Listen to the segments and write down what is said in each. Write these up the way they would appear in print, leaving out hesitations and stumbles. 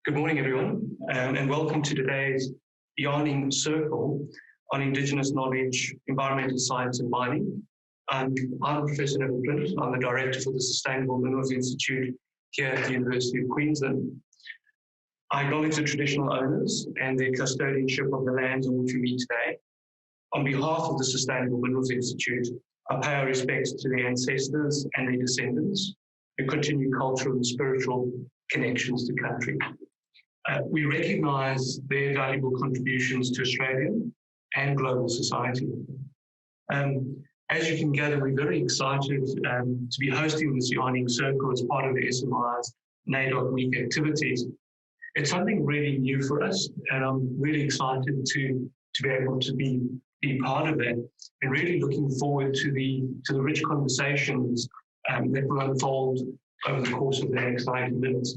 Good morning, everyone, and welcome to today's Yarning Circle on Indigenous Knowledge, Environmental Science and Mining. I'm Professor Neville Flint. I'm the Director for the Sustainable Minerals Institute here at the University of Queensland. I acknowledge the traditional owners and their custodianship of the lands on which we meet today. On behalf of the Sustainable Minerals Institute, I pay our respects to their ancestors and their descendants and continue cultural and spiritual connections to country. We recognise their valuable contributions to Australian and global society. As you can gather, we're very excited to be hosting this Yarning Circle as part of the SMI's NAIDOC Week activities. It's something really new for us, and I'm really excited to be able to be part of it, and really looking forward to the rich conversations that will unfold over the course of the next 90 minutes.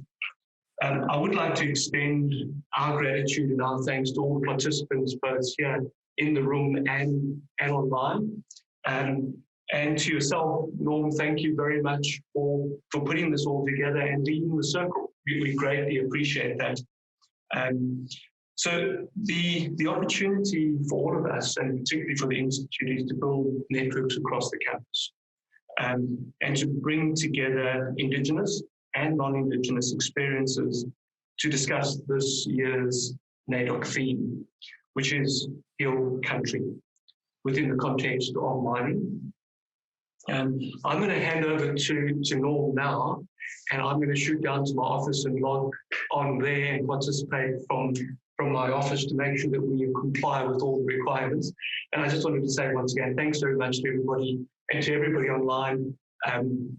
I would like to extend our gratitude and our thanks to all the participants, both here in the room and online. And to yourself, Norm, thank you very much for putting this all together and leading the circle. We greatly appreciate that. So the opportunity for all of us, and particularly for the Institute, is to build networks across the campus and to bring together Indigenous and non-Indigenous experiences to discuss this year's NAIDOC theme, which is Heal Country, within the context of mining. I'm going to hand over to Norm now, and I'm going to shoot down to my office and log on there and participate from my office to make sure that we comply with all the requirements. And I just wanted to say once again, thanks very much to everybody and to everybody online.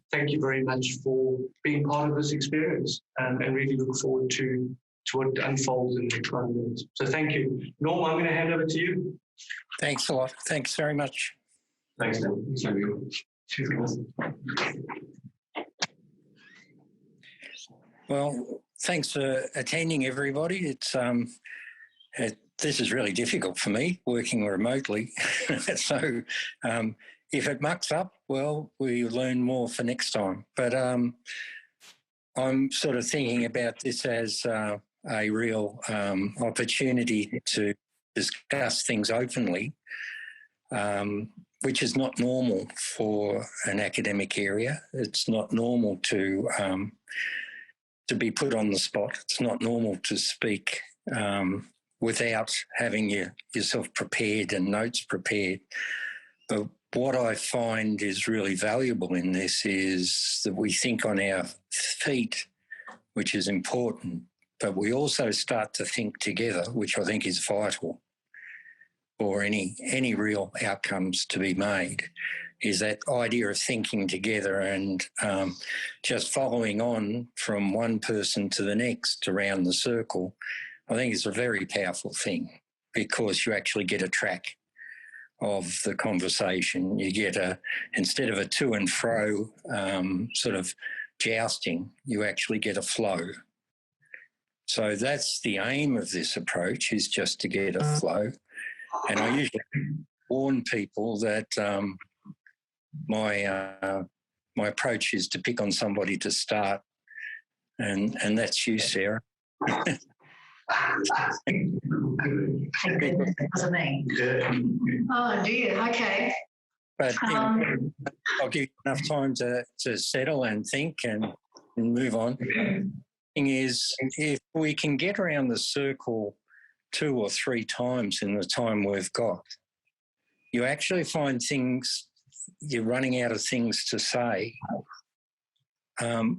Thank you very much for being part of this experience, and really look forward to what unfolds in the next 5 minutes. So thank you. Norm, I'm going to hand over to you. Thanks a lot. Thanks very much. Thanks, Norm. Well, thanks for attending, everybody. This is really difficult for me, working remotely. So if it mucks up, well, we learn more for next time. But I'm sort of thinking about this as a real opportunity to discuss things openly, which is not normal for an academic area. It's not normal to be put on the spot. It's not normal to speak without having yourself prepared and notes prepared. But what I find is really valuable in this is that we think on our feet, which is important, but we also start to think together, which I think is vital for any real outcomes to be made, is that idea of thinking together and just following on from one person to the next around the circle. I think it's a very powerful thing because you actually get a track of the conversation. You get instead of a to and fro sort of jousting, you actually get a flow. So that's the aim of this approach, is just to get a flow. And I usually warn people that my approach is to pick on somebody to start, and that's you, Sarah. Wasn't me. Oh dear. Okay. But I'll give you enough time to settle and think and move on. The thing is, if we can get around the circle 2 or 3 times in the time we've got, you actually find you're running out of things to say,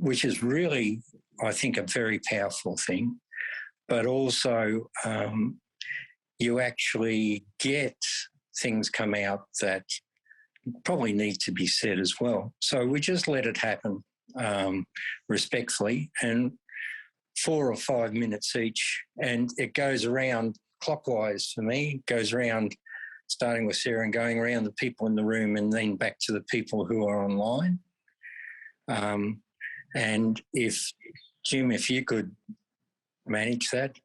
which is really, I think, a very powerful thing. But also you actually get things come out that probably need to be said as well. So we just let it happen respectfully, and 4 or 5 minutes each, and it goes around clockwise for me, goes around starting with Sarah and going around the people in the room and then back to the people who are online. And Jim, if you could manage that,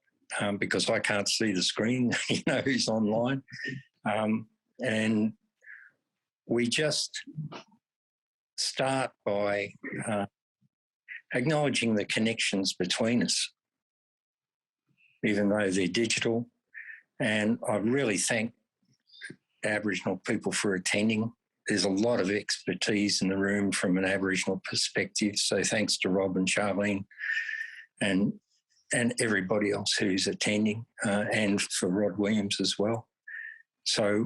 because I can't see the screen, who's online. And we just start by acknowledging the connections between us. even though they're digital. And I really thank Aboriginal people for attending. There's a lot of expertise in the room from an Aboriginal perspective. So thanks to Rob and Charlene and everybody else who's attending, and for Rod Williams as well. So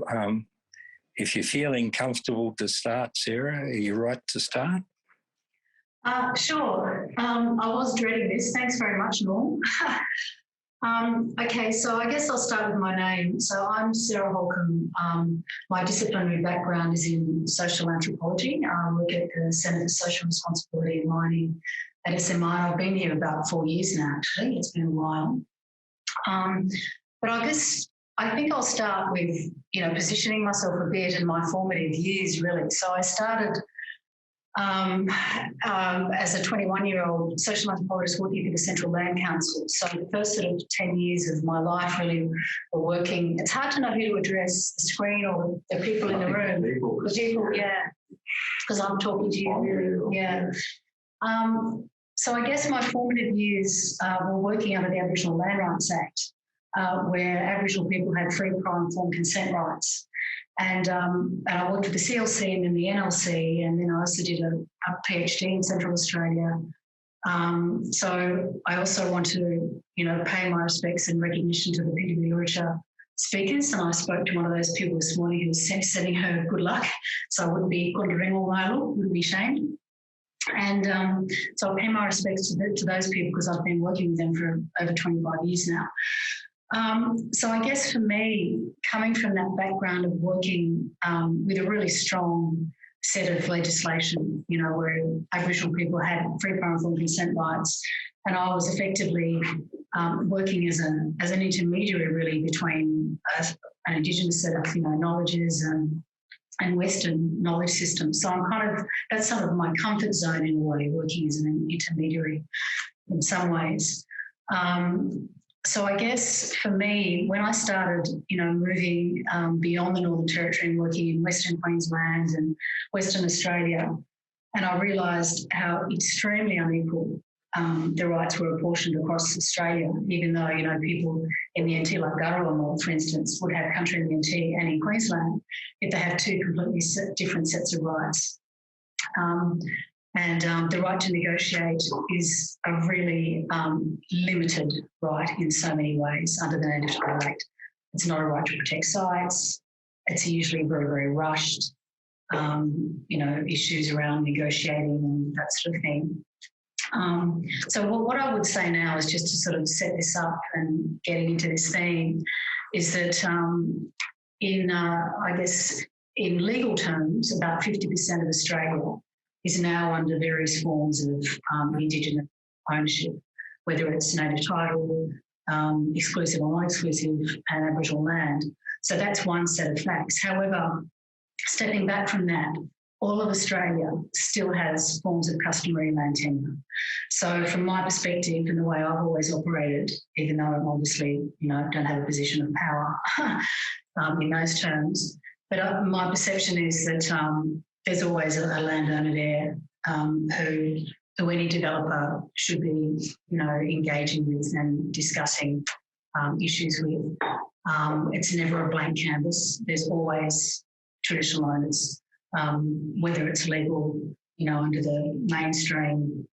if you're feeling comfortable to start, Sarah, are you right to start? Sure. I was dreading this. Thanks very much, Norm. Okay, so I guess I'll start with my name. So I'm Sarah Holcombe. My disciplinary background is in social anthropology. I work at the Centre for Social Responsibility and Mining at SMI. I've been here about 4 years now, actually. It's been a while. But I think I'll start with, positioning myself a bit in my formative years, really. So I started as a 21-year-old social anthropologist working for the Central Land Council. So the first sort of 10 years of my life really were working. It's hard to know who to address, the screen or the people in the room. The people, yeah, because I'm talking to you, really, yeah. So I guess my formative years were working under the Aboriginal Land Rights Act, where Aboriginal people had free, prior, informed consent rights. And I worked with the CLC and then the NLC, and then I also did a PhD in Central Australia. So I also want to, pay my respects and recognition to the Peter Oskan speakers. And I spoke to one of those people this morning who was sending her good luck, so I wouldn't be wondering all my look, wouldn't be shamed. And so I pay my respects to those people because I've been working with them for over 25 years now. So I guess for me, coming from that background of working with a really strong set of legislation, where Aboriginal people had free, prior, informed consent rights, and I was effectively working as an intermediary really between an Indigenous set of knowledges and Western knowledge systems. So that's sort of my comfort zone in a way, working as an intermediary in some ways. So I guess for me, when I started, moving beyond the Northern Territory and working in Western Queensland and Western Australia, and I realised how extremely unequal the rights were apportioned across Australia, even though, people in the NT, like Gurrwa, for instance, would have country in the NT and in Queensland if they have two completely different sets of rights. And the right to negotiate is a really limited right in so many ways under the Native Title Act. It's not a right to protect sites. It's usually very, very rushed, issues around negotiating and that sort of thing. So what I would say now is just to sort of set this up and getting into this theme is that in legal terms, about 50% of Australia is now under various forms of Indigenous ownership, whether it's native title, exclusive or non-exclusive, and Aboriginal land. So that's one set of facts. However, stepping back from that, all of Australia still has forms of customary land tenure. So from my perspective and the way I've always operated, even though I'm obviously, don't have a position of power in those terms, but my perception is that there's always a landowner there who any developer should be, engaging with and discussing issues with. It's never a blank canvas. There's always traditional owners, whether it's legal, under the mainstream,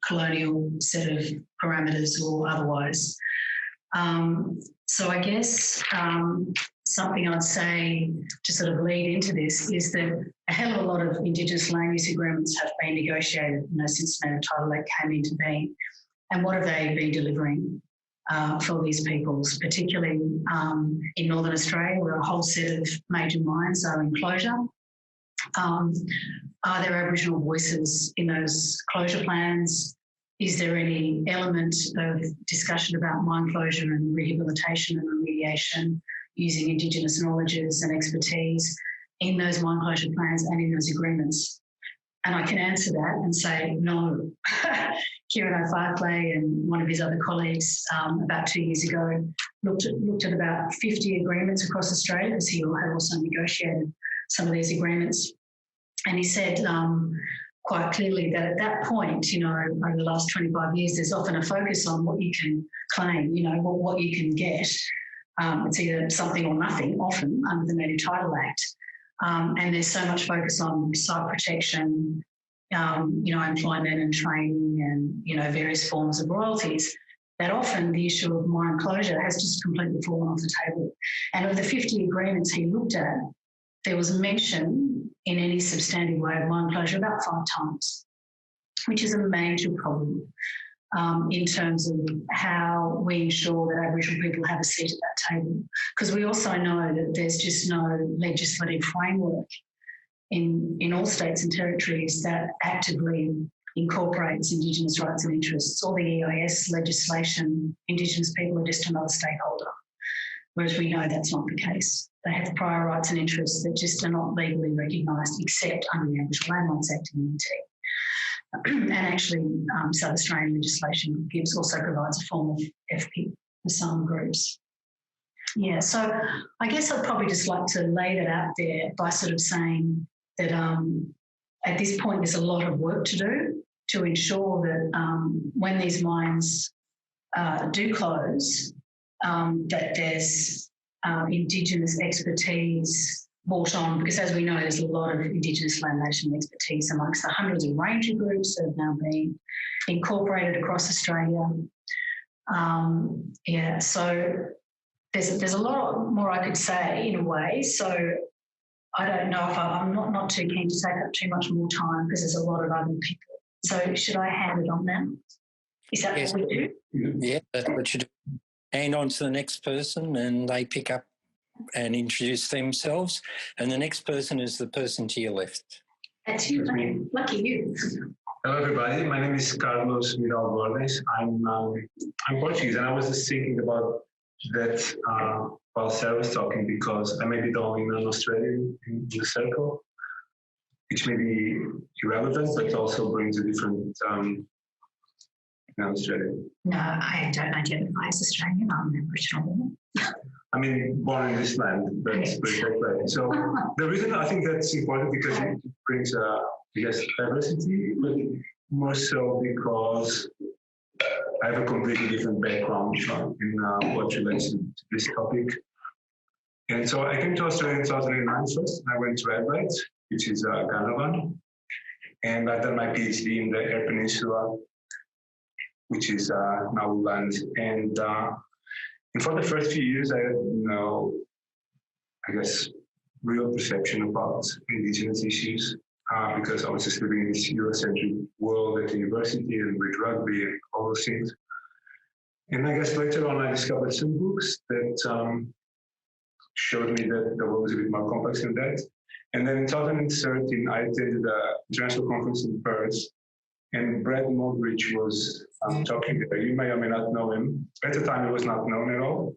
colonial set of parameters or otherwise. So I guess something I'd say to sort of lead into this is that a hell of a lot of Indigenous land use agreements have been negotiated, since the Native Title Act came into being. And what have they been delivering for these peoples, particularly in Northern Australia, where a whole set of major mines are in closure? Are there Aboriginal voices in those closure plans? Is there any element of discussion about mine closure and rehabilitation and remediation using Indigenous knowledges and expertise in those mine closure plans and in those agreements? And I can answer that and say no. Kieran O'Farclay and one of his other colleagues about 2 years ago looked at about 50 agreements across Australia, because he had also negotiated some of these agreements. And he said quite clearly that at that point, over the last 25 years, there's often a focus on what you can claim, what you can get. It's either something or nothing, often, under the Native Title Act. And there's so much focus on site protection, employment and training and, various forms of royalties, that often the issue of mine closure has just completely fallen off the table. And of the 50 agreements he looked at, there was mention in any substantive way of mine closure about 5 times, which is a major problem in terms of how we ensure that Aboriginal people have a seat at that table. Because we also know that there's just no legislative framework in all states and territories that actively incorporates Indigenous rights and interests. All the EIS legislation, Indigenous people are just another stakeholder, whereas we know that's not the case. They have prior rights and interests that just are not legally recognised except under the Aboriginal Land Rights Act and ENT. And actually, South Australian legislation also provides a form of FP for some groups. Yeah, so I guess I'd probably just like to lay that out there by sort of saying that at this point there's a lot of work to do to ensure that when these mines do close, that there's Indigenous expertise brought on, because as we know, there's a lot of Indigenous land nation expertise amongst the hundreds of ranger groups that have now been incorporated across Australia. So there's a lot more I could say in a way. So I don't know if I'm not too keen to take up too much more time because there's a lot of other people. So should I hand it on now? Is that what we do? Yeah, that's what you do. Hand on to the next person and they pick up and introduce themselves. And the next person is the person to your left. That's you, mate. Lucky you. Hello, everybody. My name is Carlos Vidal Borges. I'm Portuguese, and I was just thinking about that while Sarah was talking, because I may be the only non-Australian in the circle, which may be irrelevant, but also brings a different Australian. No, I don't identify as Australian. I'm an Aboriginal woman. I mean, born in this land, but right. So the reason I think that's important because it brings, diversity, but more so because I have a completely different background in what relates to this topic. And so I came to Australia in 2009 first. I went to Adelaide, which is Ghanaland, and I've done my PhD in the Eyre Peninsula, which is Nauland. And for the first few years, I had no, real perception about Indigenous issues because I was just living in this Eurocentric world at university and with rugby and all those things. And I guess later on, I discovered some books that showed me that the world was a bit more complex than that. And then in 2013, I attended an international conference in Paris, and Brad Moggridge was talking there. You may or may not know him. At the time, he was not known at all.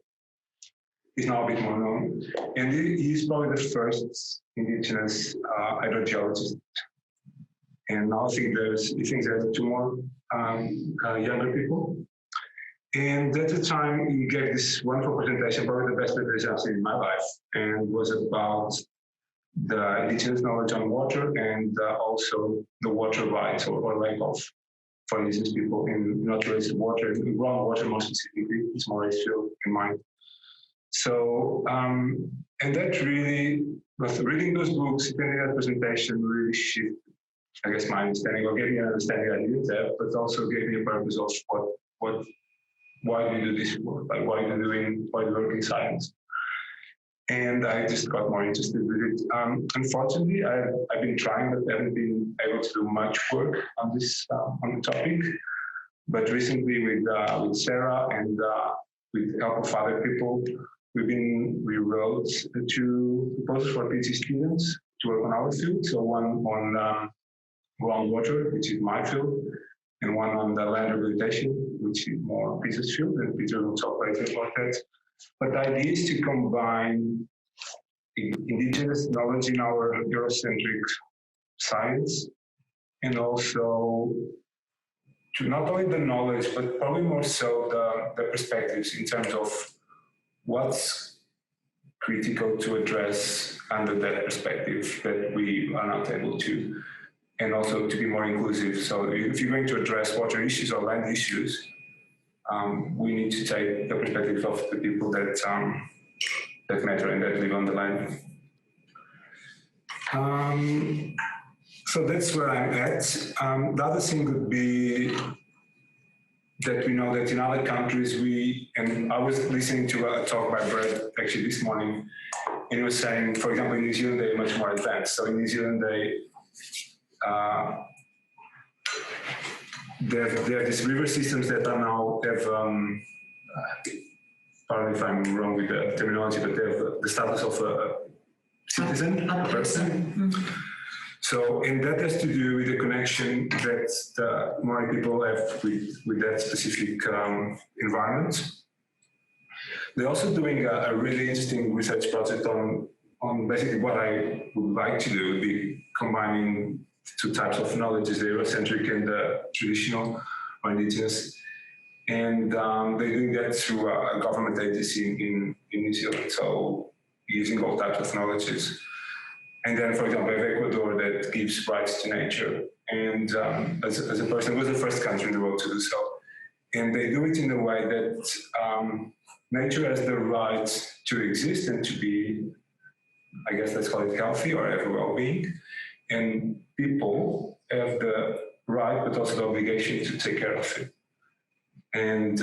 He's now a bit more known. And he's probably the first Indigenous hydrogeologist. And now I think he thinks there's 2 more younger people. And at the time, he gave this wonderful presentation, probably the best presentation I've seen in my life, and was about the Indigenous knowledge on water and also the water rights or lack of for Indigenous people in naturalized water, in groundwater more specifically. It's more racial in mind. So, and that really, with reading those books, attending that presentation really shifted, my understanding, or gave me an understanding I didn't have, but also gave me a purpose of why do you do this work? Like, why do you work in science? And I just got more interested with it. Unfortunately, I've been trying, but haven't been able to do much work on this on the topic. But recently, with Sarah and with the help of other people, we wrote 2 proposals for PhD students to work on our field. So one on groundwater, which is my field, and one on the land rehabilitation, which is more Peter's field, and Peter will talk later about that. But the idea is to combine Indigenous knowledge in our Eurocentric science, and also to not only the knowledge, but probably more so the perspectives in terms of what's critical to address under that perspective that we are not able to and also to be more inclusive. So if you're going to address water issues or land issues, we need to take the perspective of the people that matter and that live on the land. So that's where I'm at. The other thing would be that we know that in other countries and I was listening to a talk by Brad actually this morning, and he was saying, for example, in New Zealand, they're much more advanced. So in New Zealand, they have these river systems that are now pardon if I'm wrong with the terminology, but they have the status of a citizen, a person. So, and that has to do with the connection that the Maori people have with that specific environment. They're also doing a really interesting research project on basically what I would like to do, would be combining two types of knowledge, the Eurocentric and the traditional or indigenous. And they're doing that through a government agency in New Zealand, so using all types of knowledges. And then, for example, I have Ecuador that gives rights to nature. And as a person, it was the first country in the world to do so. And they do it in a way that nature has the right to exist and to be, I guess let's call it healthy or have a well-being. And people have the right, but also the obligation to take care of it. And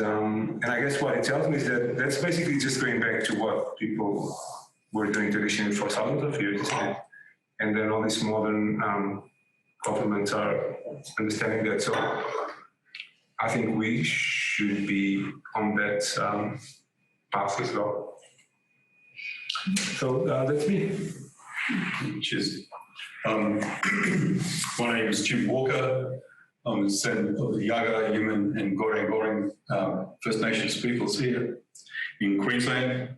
I guess what it tells me is that that's basically just going back to what people were doing traditionally for thousands of years, isn't it? And then all these modern governments are understanding that. So I think we should be on that path as well. So that's me. Cheers. My name is Jim Walker. I'm the descendant of the Yaga, Yuman and Goreng First Nations peoples here in Queensland.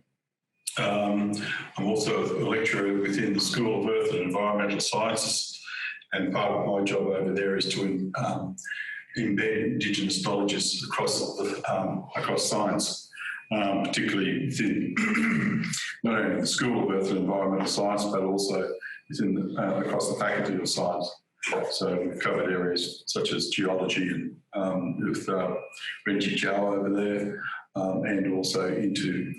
I'm also a lecturer within the School of Earth and Environmental Sciences, and part of my job over there is to embed Indigenous knowledges across science, particularly within not only the School of Earth and Environmental Science, but also within across the Faculty of Science. So we've covered areas such as geology and with Renji Chow over there, and also into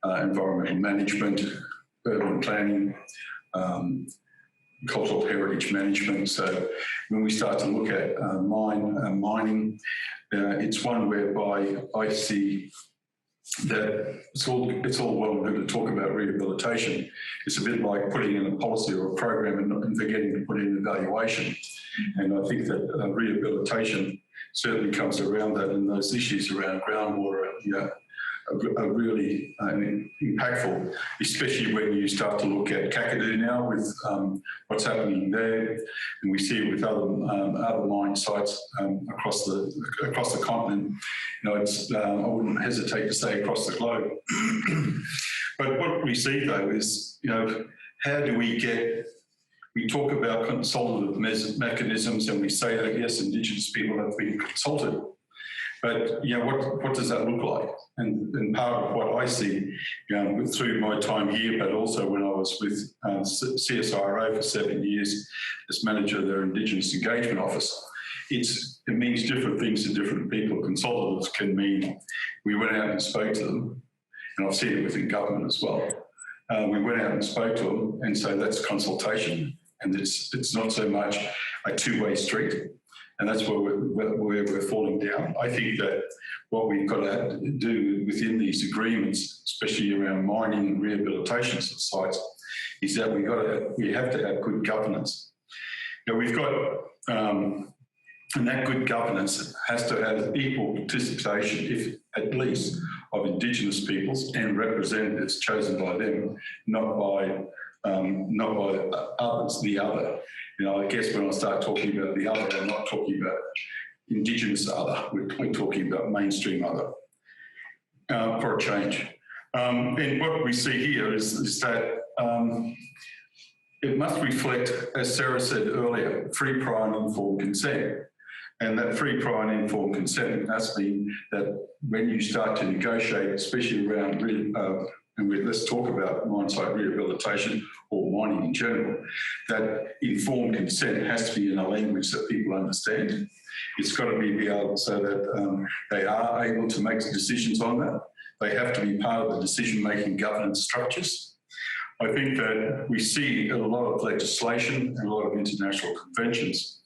environmental management, urban planning, cultural heritage management. So when we start to look at mining, it's one whereby I see that it's all well and good to talk about rehabilitation. It's a bit like putting in a policy or a program and forgetting to put in evaluation. And I think that rehabilitation certainly comes around that, and those issues around groundwater are really impactful, especially when you start to look at Kakadu now with what's happening there, and we see it with other mine sites across the continent. You know, it's I wouldn't hesitate to say across the globe. But what we see though is, you know, how do we talk about consultative mechanisms, and we say that yes, Indigenous people have been consulted. But you know, what does that look like? And part of what I see, you know, through my time here, but also when I was with CSIRO for 7 years as manager of their Indigenous Engagement Office, it means different things to different people. Consultatives can mean we went out and spoke to them, and I've seen it within government as well. We went out and spoke to them, and so that's consultation, and it's not so much a two-way street. And that's where we're falling down. I think that what we've got to do within these agreements, especially around mining and rehabilitation sites, is that we have to have good governance. Now we've got, and that good governance has to have equal participation, if at least, of Indigenous peoples and representatives chosen by them, not by others, the other. You know, I guess when I start talking about the other, I'm not talking about Indigenous other. We're talking about mainstream other for a change. And what we see here is that it must reflect, as Sarah said earlier, free, prior and informed consent. And that free, prior and informed consent must mean that when you start to negotiate, especially around and let's talk about mine site rehabilitation or mining in general, that informed consent has to be in a language that people understand. It's got to be able so that they are able to make decisions on that. They have to be part of the decision-making governance structures. I think that we see a lot of legislation and a lot of international conventions,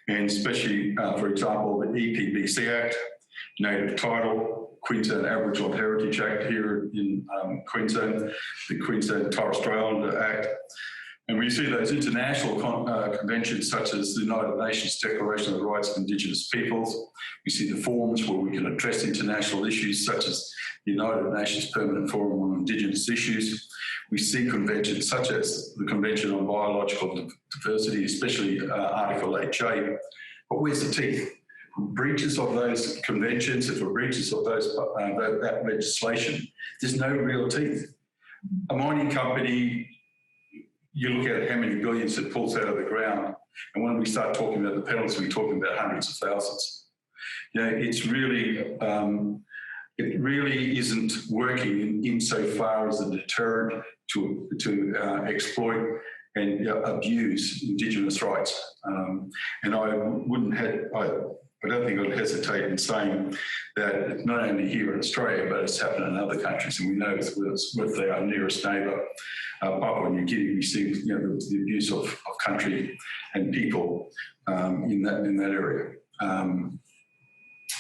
and especially, for example, the EPBC Act, Native Title, Queensland Aboriginal Heritage Act here in Queensland, the Queensland Torres Strait Islander Act. And we see those international conventions such as the United Nations Declaration of the Rights of Indigenous Peoples. We see the forums where we can address international issues such as the United Nations Permanent Forum on Indigenous Issues. We see conventions such as the Convention on Biological Diversity, especially Article 8J. But where's the teeth? Breaches of those conventions and for breaches of those that legislation, there's no real teeth. A mining company, you look at how many billions it pulls out of the ground, and when we start talking about the penalties, we're talking about hundreds of thousands. You know, it's really, it really isn't working insofar as a deterrent to exploit and abuse Indigenous rights. And I wouldn't have, I don't think I'd hesitate in saying that it's not only here in Australia, but it's happened in other countries, and we know it's with our nearest neighbour, Papua New Guinea. We see, you know, the abuse of country and people in that area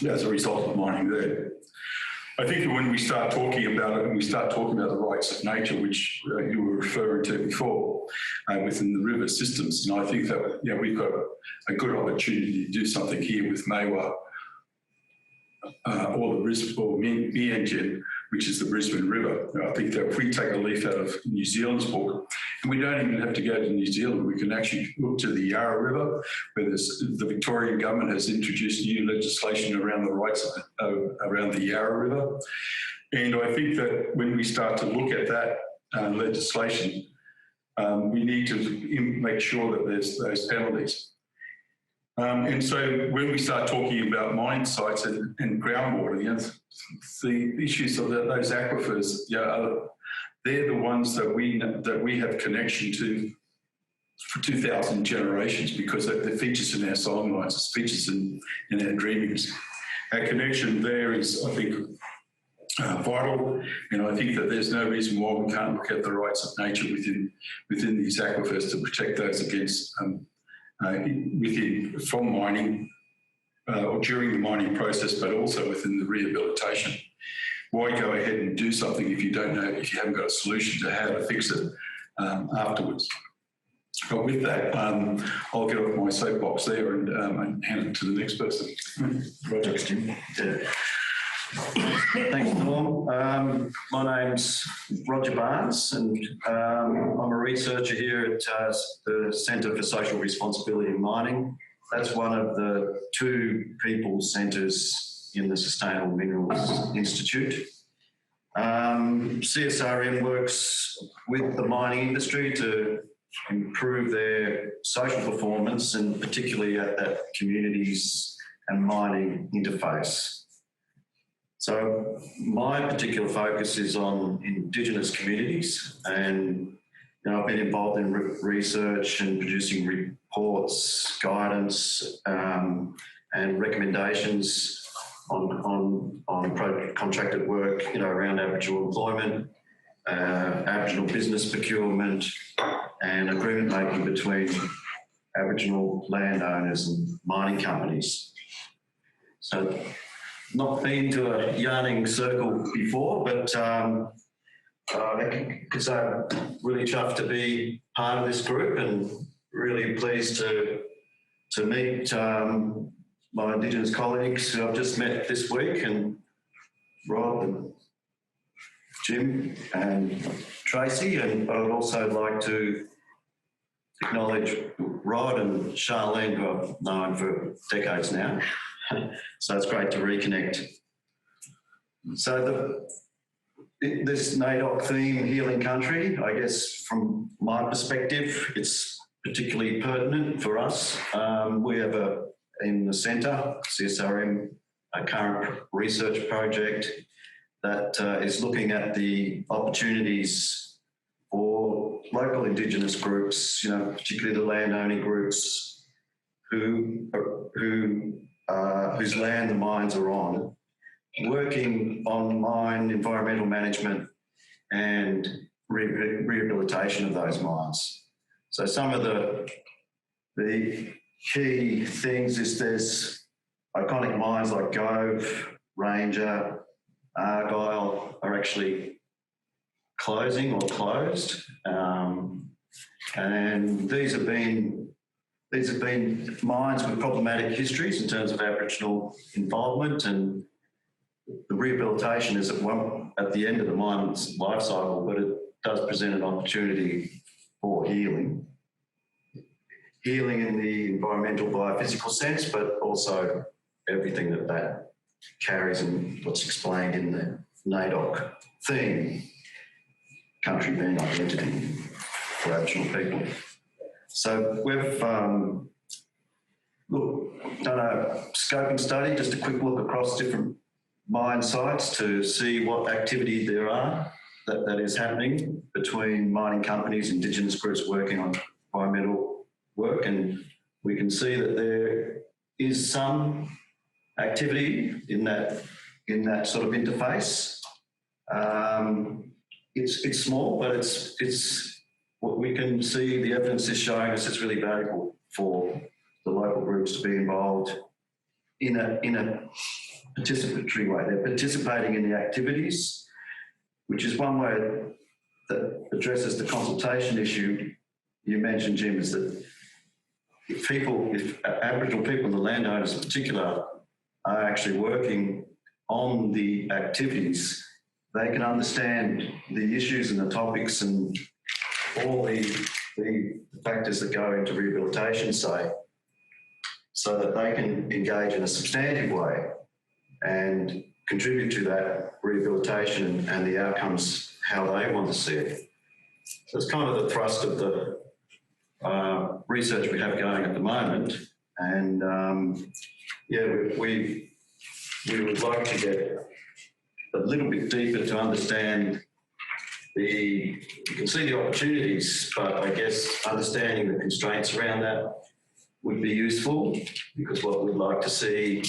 as a result of mining there. I think that when we start talking about it, and we start talking about the rights of nature, which you were referring to before, within the river systems, and I think that, you know, we've got a good opportunity to do something here with Maiwa, or the Brisbane, or Mianjin, which is the Brisbane River. I think that if we take a leaf out of New Zealand's book, and we don't even have to go to New Zealand, we can actually look to the Yarra River, where the Victorian government has introduced new legislation around the rights around the Yarra River. And I think that when we start to look at that legislation, we need to make sure that there's those penalties. And so when we start talking about mine sites and groundwater, you know, the issues of those aquifers, you know, they're the ones that we have connection to for 2,000 generations, because they're features in our songlines, it's features in our dreamings. Our connection there is, I think, vital, and I think that there's no reason why we can't look at the rights of nature within these aquifers to protect those against from mining or during the mining process, but also within the rehabilitation. Why go ahead and do something if you don't know, if you haven't got a solution to how to fix it afterwards? But with that, I'll get off my soapbox there and hand it to the next person. Roger. Thanks, Jim. Yeah. Thanks, Norm. My name's Roger Barnes, and I'm a researcher here at the Centre for Social Responsibility in Mining. That's one of the two people centres in the Sustainable Minerals Institute. CSRM works with the mining industry to improve their social performance, and particularly at that communities and mining interface. So my particular focus is on Indigenous communities, and I've been involved in research and producing reports, guidance, and recommendations on contracted work, around Aboriginal employment, Aboriginal business procurement, and agreement making between Aboriginal landowners and mining companies. So, not been to a yarning circle before, but because I'm really chuffed to be part of this group, and really pleased to meet my Indigenous colleagues who I've just met this week, and Rob and Jim and Tracy. And I'd also like to acknowledge Rod and Charlene, who I've known for decades now. So it's great to reconnect. So this NAIDOC theme, Healing Country, I guess from my perspective, it's particularly pertinent for us. We have in the centre, CSRM, a current research project that is looking at the opportunities for local Indigenous groups, particularly the landowning groups whose land the mines are on, working on mine environmental management and rehabilitation of those mines. So some of the key things is there's iconic mines like Gove, Ranger, Argyle are actually closing or closed, and these have been mines with problematic histories in terms of Aboriginal involvement, and the rehabilitation is at the end of the mine's life cycle, but it does present an opportunity for healing in the environmental biophysical sense, but also everything that carries and what's explained in the NAIDOC theme, country being identity for Aboriginal people. So we've done a scoping study, just a quick look across different mine sites to see what activity there are that is happening between mining companies, Indigenous groups working on environmental work, and we can see that there is some activity in that sort of interface. It's small, but it's what we can see. The evidence is showing us it's really valuable for the local groups to be involved in a participatory way. They're participating in the activities, which is one way that addresses the consultation issue you mentioned, Jim, is that if Aboriginal people and the landowners in particular are actually working on the activities, they can understand the issues and the topics and all the factors that go into rehabilitation, say, so that they can engage in a substantive way and contribute to that rehabilitation and the outcomes how they want to see it. So it's kind of the thrust of the research we have going at the moment, and we would like to get a little bit deeper to understand you can see the opportunities, but I guess understanding the constraints around that would be useful, because what we'd like to see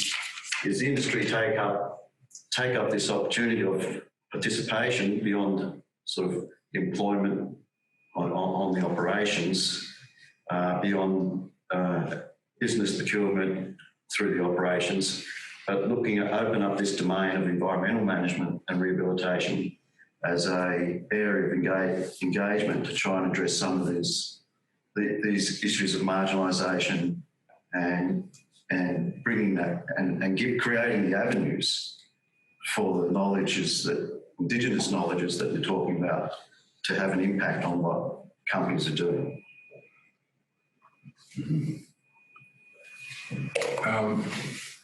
is the industry take up this opportunity of participation beyond sort of employment on the operations, beyond business procurement through the operations, but looking at open up this domain of environmental management and rehabilitation as an area of engagement to try and address some of these issues of marginalisation and bringing that and creating the avenues for the knowledges Indigenous knowledges that you're talking about to have an impact on what companies are doing.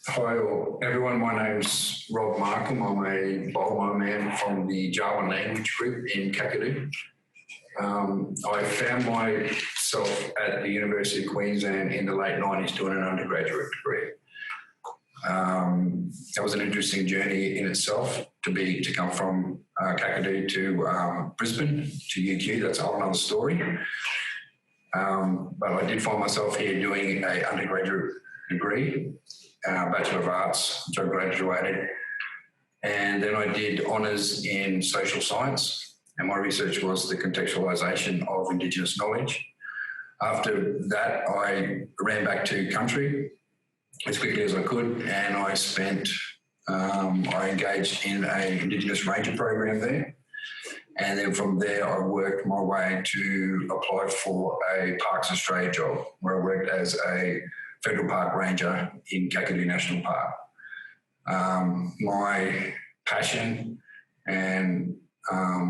Hi everyone, my name's Rob Markham. I'm a Bulma man from the Jawa language group in Kakadu. I found myself at the University of Queensland in the late 90s doing an undergraduate degree. That was an interesting journey in itself to come from Kakadu to Brisbane to UQ. That's a whole other story. But I did find myself here doing an undergraduate degree, Bachelor of Arts, which I graduated. And then I did honours in social science, and my research was the contextualisation of Indigenous knowledge. After that, I ran back to country as quickly as I could, and I engaged in an Indigenous Ranger program there. And then from there, I worked my way to apply for a Parks Australia job, where I worked as a Federal Park Ranger in Kakadu National Park. My passion and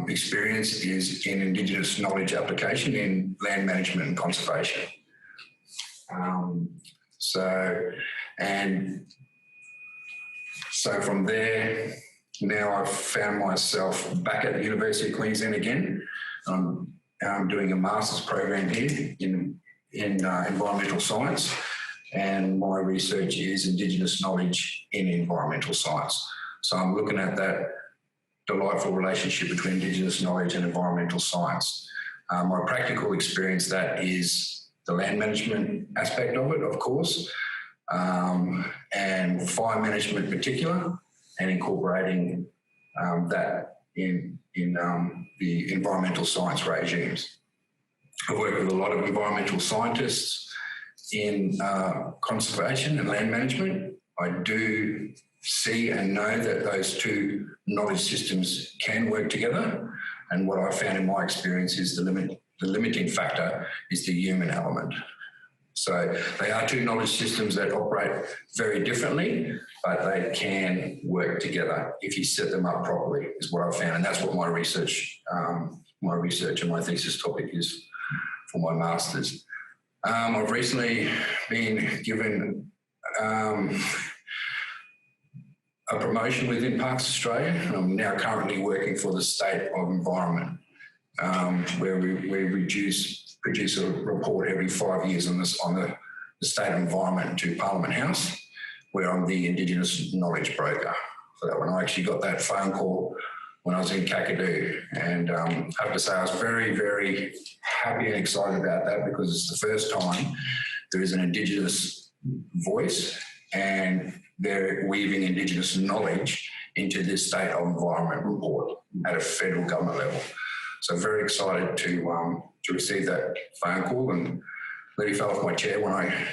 experience is in Indigenous knowledge application in land management and conservation. So from there, now I've found myself back at the University of Queensland again. I'm doing a master's program here in environmental science, and my research is Indigenous knowledge in environmental science. So I'm looking at that delightful relationship between Indigenous knowledge and environmental science. My practical experience, that is the land management aspect of it, of course, and fire management in particular, and incorporating that in the environmental science regimes. I've worked with a lot of environmental scientists in conservation and land management. I do see and know that those two knowledge systems can work together. And what I found in my experience is the limiting factor is the human element. So they are two knowledge systems that operate very differently, but they can work together if you set them up properly, is what I've found. And that's what my research and my thesis topic is for my master's. I've recently been given a promotion within Parks Australia. I'm now currently working for the State of Environment, where we produce a report every 5 years on the State of Environment to Parliament House, where I'm the Indigenous knowledge broker for that one. I actually got that phone call when I was in Kakadu, and I have to say I was very, very happy and excited about that, because it's the first time there is an Indigenous voice and they're weaving Indigenous knowledge into this State of Environment report at a federal government level. So very excited to receive that phone call, and really fell off my chair when I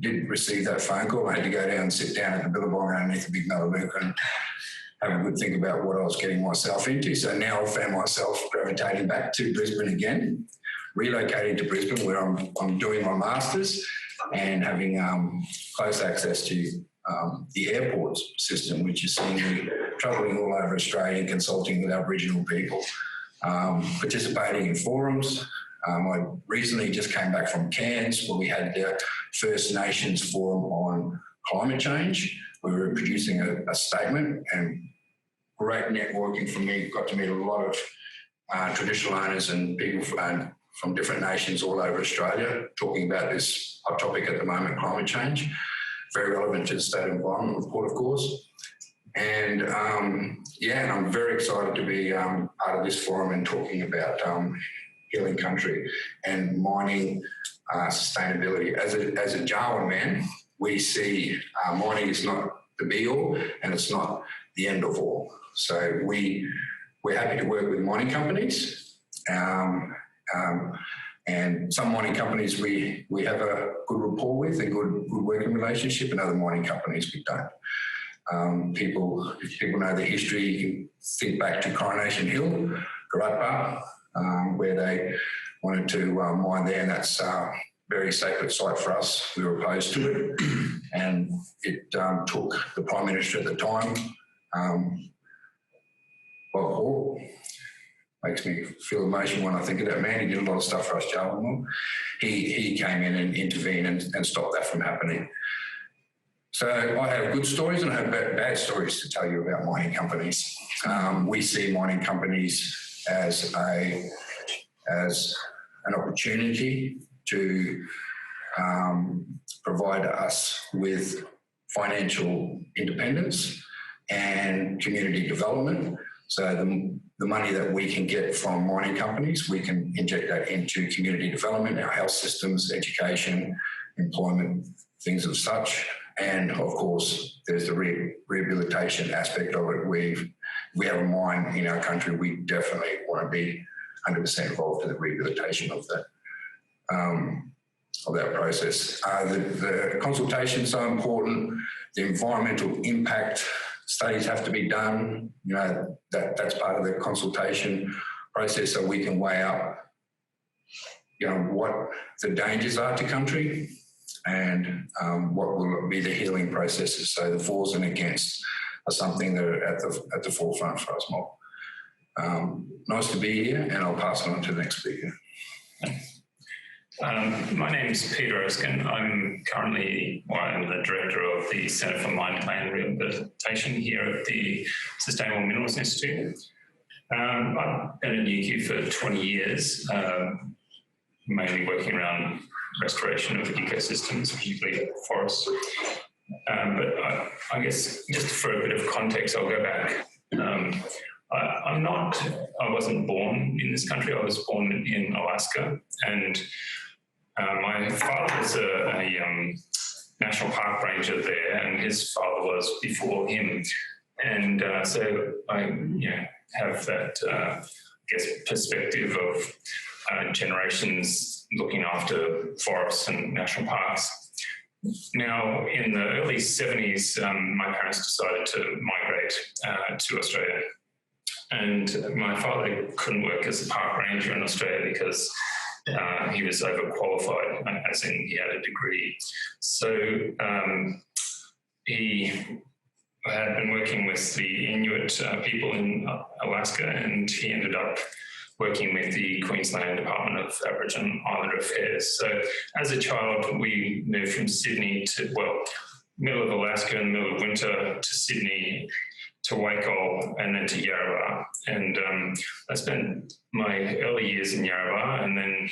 did receive that phone call. I had to go down and sit down at the billabong underneath the big Melaleuca and have a good think about what I was getting myself into. So now I found myself gravitating back to Brisbane again, relocating to Brisbane, where I'm doing my master's and having close access to the airports system, which is seeing me travelling all over Australia and consulting with Aboriginal people, participating in forums. I recently just came back from Cairns, where we had the First Nations Forum on climate change. We were producing a statement, and great networking for me. Got to meet a lot of traditional owners and people from different nations all over Australia, talking about this hot topic at the moment, climate change. Very relevant to the State Environment Report, of course. And and I'm very excited to be part of this forum and talking about healing country and mining sustainability. As a Jawa man, we see mining is not the be-all and it's not the end-of-all. So we're happy to work with mining companies. And some mining companies we have a good rapport with, a good working relationship, and other mining companies we don't. If people know the history, you can think back to Coronation Hill, Garatba, where they wanted to mine there, and that's a very sacred site for us. We were opposed to it, and it took the Prime Minister at the time, makes me feel emotional when I think of that man. He did a lot of stuff for us, Charlene. He came in and intervened and stopped that from happening. So I have good stories and I have bad stories to tell you about mining companies. We see mining companies as an opportunity to provide us with financial independence and community development. So the money that we can get from mining companies, we can inject that into community development, our health systems, education, employment, things of such. And of course, there's the rehabilitation aspect of it. We have a mine in our country. We definitely want to be 100% involved in the rehabilitation of that process. The consultation is so important. The environmental impact studies have to be done. You know, that's part of the consultation process, so we can weigh up, you know, what the dangers are to country and what will be the healing processes. So the fors and against are something that are at the forefront for us, Mob. Nice to be here, and I'll pass it on to the next speaker. My name is Peter Oskan. I'm the director of the Centre for Mine Plan Rehabilitation here at the Sustainable Minerals Institute. I've been at UQ for 20 years, mainly working around restoration of ecosystems, particularly forests. But I guess just for a bit of context, I'll go back. I wasn't born in this country. I was born in Alaska, and my father was a national park ranger there, and his father was before him. And so I have that, I guess, perspective of generations looking after forests and national parks. Now, in the early 70s, my parents decided to migrate to Australia. And my father couldn't work as a park ranger in Australia because he was overqualified, as in he had a degree. So he had been working with the Inuit people in Alaska, and he ended up working with the Queensland Department of Aboriginal and Islander Affairs. So as a child, we moved from Sydney to, middle of Alaska in the middle of winter, to Sydney, to Waikol, and then to Yarrabah. And I spent my early years in Yarrabah, and then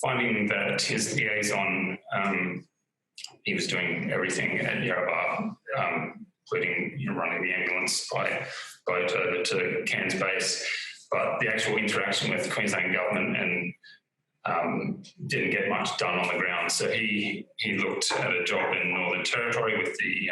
finding that his liaison, he was doing everything at Yarrabah, including running the ambulance by boat over to Cairns Base. But the actual interaction with the Queensland government and didn't get much done on the ground. So he looked at a job in Northern Territory with the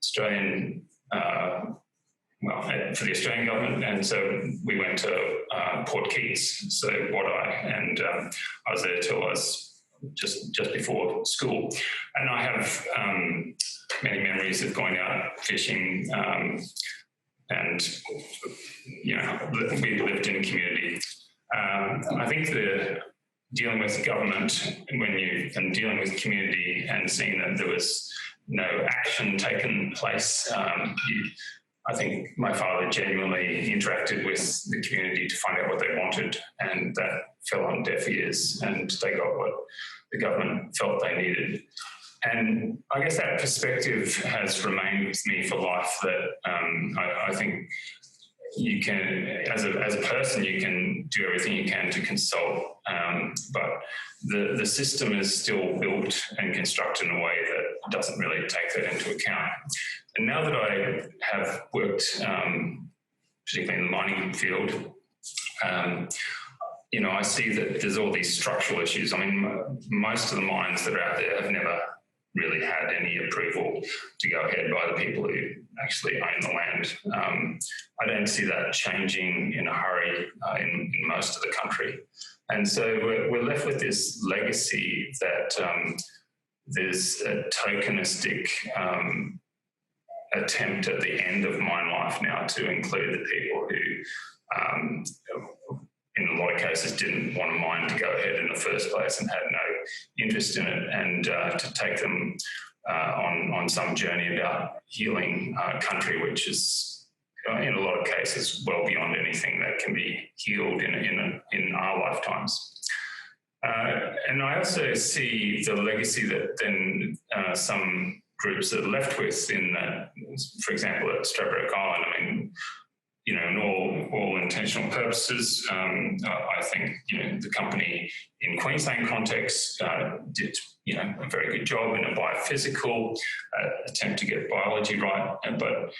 Australian, for the Australian government. And so we went to Port Keys, so Wadeye, and I was there till I was just before school. And I have many memories of going out fishing, and we lived in a community. I think dealing with government, and dealing with community and seeing that there was no action taken place, I think my father genuinely interacted with the community to find out what they wanted, and that fell on deaf ears, and they got what the government felt they needed. And I guess that perspective has remained with me for life, that I think you can, as a person, you can do everything you can to consult, but the system is still built and constructed in a way that doesn't really take that into account. And now that I have worked, particularly in the mining field, I see that there's all these structural issues. I mean, most of the mines that are out there have never really had any approval to go ahead by the people who actually own the land. I don't see that changing in a hurry in most of the country. And so we're left with this legacy that there's a tokenistic attempt at the end of mine life now to include the people who in a lot of cases didn't want a mine to go ahead in the first place and had no interest in it, and to take them on some journey about healing country, which is in a lot of cases well beyond anything that can be healed in our lifetimes. And I also see the legacy that then some groups are left with in that, for example, at Stradbroke Island. I mean, in all intentional purposes, I think the company in Queensland context did a very good job in a biophysical attempt to get biology right, but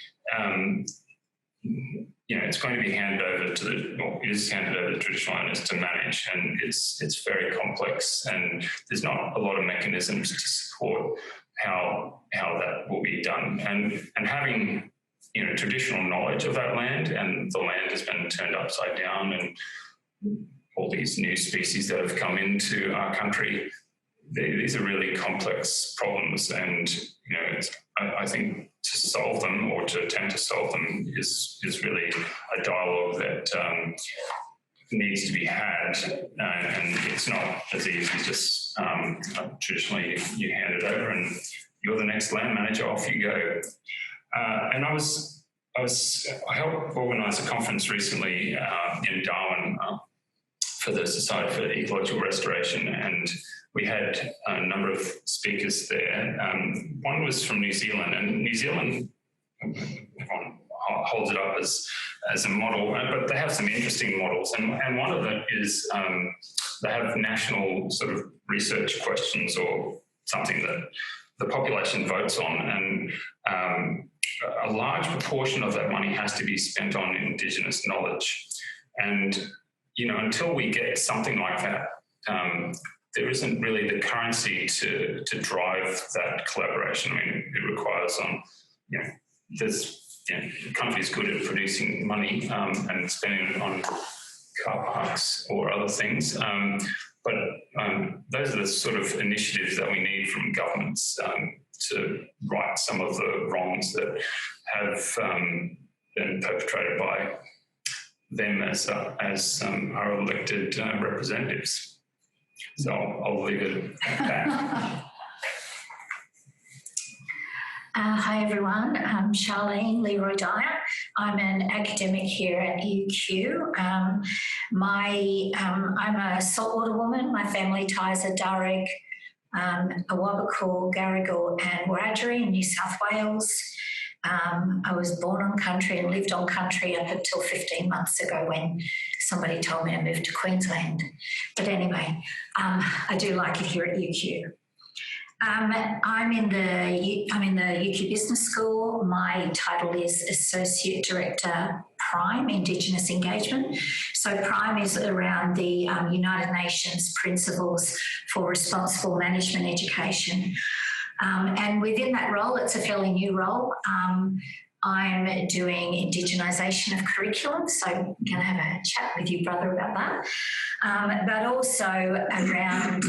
it's going to be handed over to the traditional owners to manage, and it's very complex, and there's not a lot of mechanisms to support how that will be done, and having traditional knowledge of that land, and the land has been turned upside down, and all these new species that have come into our country. These are really complex problems, and I think to solve them, or to attempt to solve them, is really a dialogue that needs to be had, and it's not as easy as just traditionally you hand it over and you're the next land manager, off you go. And I helped organise a conference recently in Darwin for the Society for Ecological Restoration, and we had a number of speakers there. One was from New Zealand, and New Zealand, everyone holds it up as a model, but they have some interesting models, and one of them is they have national sort of research questions, or something that the population votes on, and a large proportion of that money has to be spent on Indigenous knowledge. And, you know, until we get something like that, there isn't really the currency to drive that collaboration. I mean, it requires, you know, there's, you know, the country's good at producing money and spending it on car parks or other things. But those are the sort of initiatives that we need from governments to right some of the wrongs that have been perpetrated by them as our elected representatives. So I'll leave it at that. Hi everyone, I'm Charlene, Leroy Dyer. I'm an academic here at UQ. I'm a saltwater woman. My family ties are Dyer, Awabakal, Garigal and Wiradjuri in New South Wales. I was born on country and lived on country up until 15 months ago when somebody told me to move to Queensland. But anyway, I do like it here at UQ. I'm in the UQ Business School. My title is Associate Director Prime, Indigenous Engagement. So Prime is around the United Nations Principles for Responsible Management Education. And within that role, it's a fairly new role. I'm doing Indigenisation of curriculum, so I'm going to have a chat with you, brother, about that. But also around,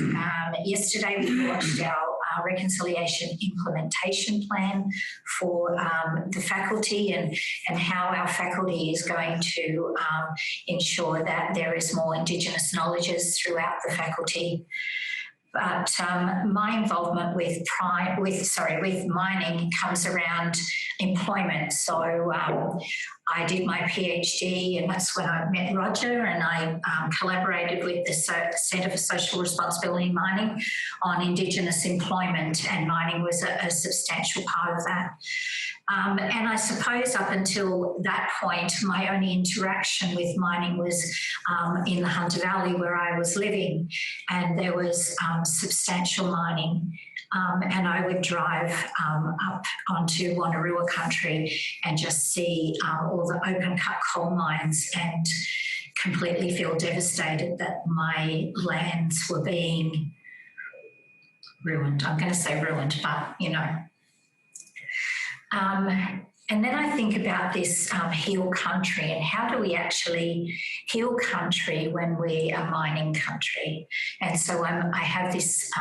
yesterday we launched our reconciliation implementation plan for the faculty and how our faculty is going to ensure that there is more Indigenous knowledges throughout the faculty. But my involvement with mining comes around employment. So I did my PhD, and that's when I met Roger, and I collaborated with the Centre for Social Responsibility in Mining on Indigenous employment, and mining was a substantial part of that. And I suppose up until that point, my only interaction with mining was in the Hunter Valley where I was living, and there was substantial mining. And I would drive up onto Wanneroo country and just see all the open cut coal mines and completely feel devastated that my lands were being ruined. I'm going to say ruined, but you know. And then I think about this heal country and how do we actually heal country when we are mining country. And so I have this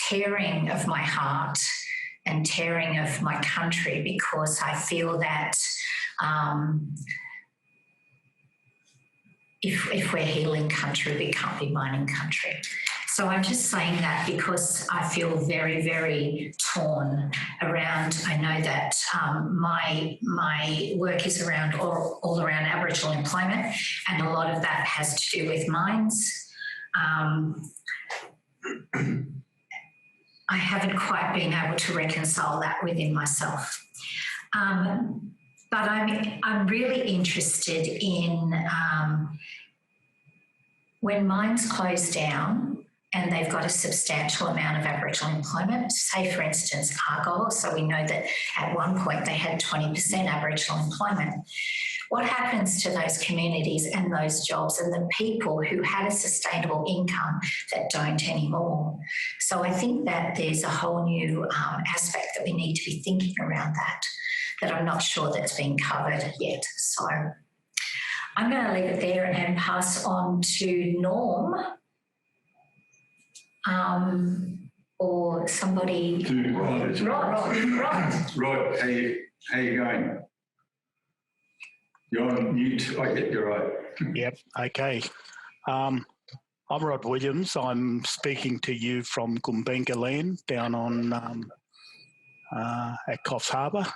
tearing of my heart and tearing of my country because I feel that if we're healing country, we can't be mining country. So I'm just saying that because I feel very, very torn around. I know that my work is around all around Aboriginal employment, and a lot of that has to do with mines. I haven't quite been able to reconcile that within myself. But I'm really interested in when mines close down and they've got a substantial amount of Aboriginal employment, say for instance Argyle, so we know that at one point they had 20% Aboriginal employment. What happens to those communities and those jobs and the people who had a sustainable income that don't anymore? So I think that there's a whole new aspect that we need to be thinking around that I'm not sure that's been covered yet. So I'm going to leave it there and pass on to Norm. Or somebody. Rod, how you going? You're on mute. I get you right. Yep. Okay. I'm Rod Williams. I'm speaking to you from Gumbenga land down on at Coffs Harbour,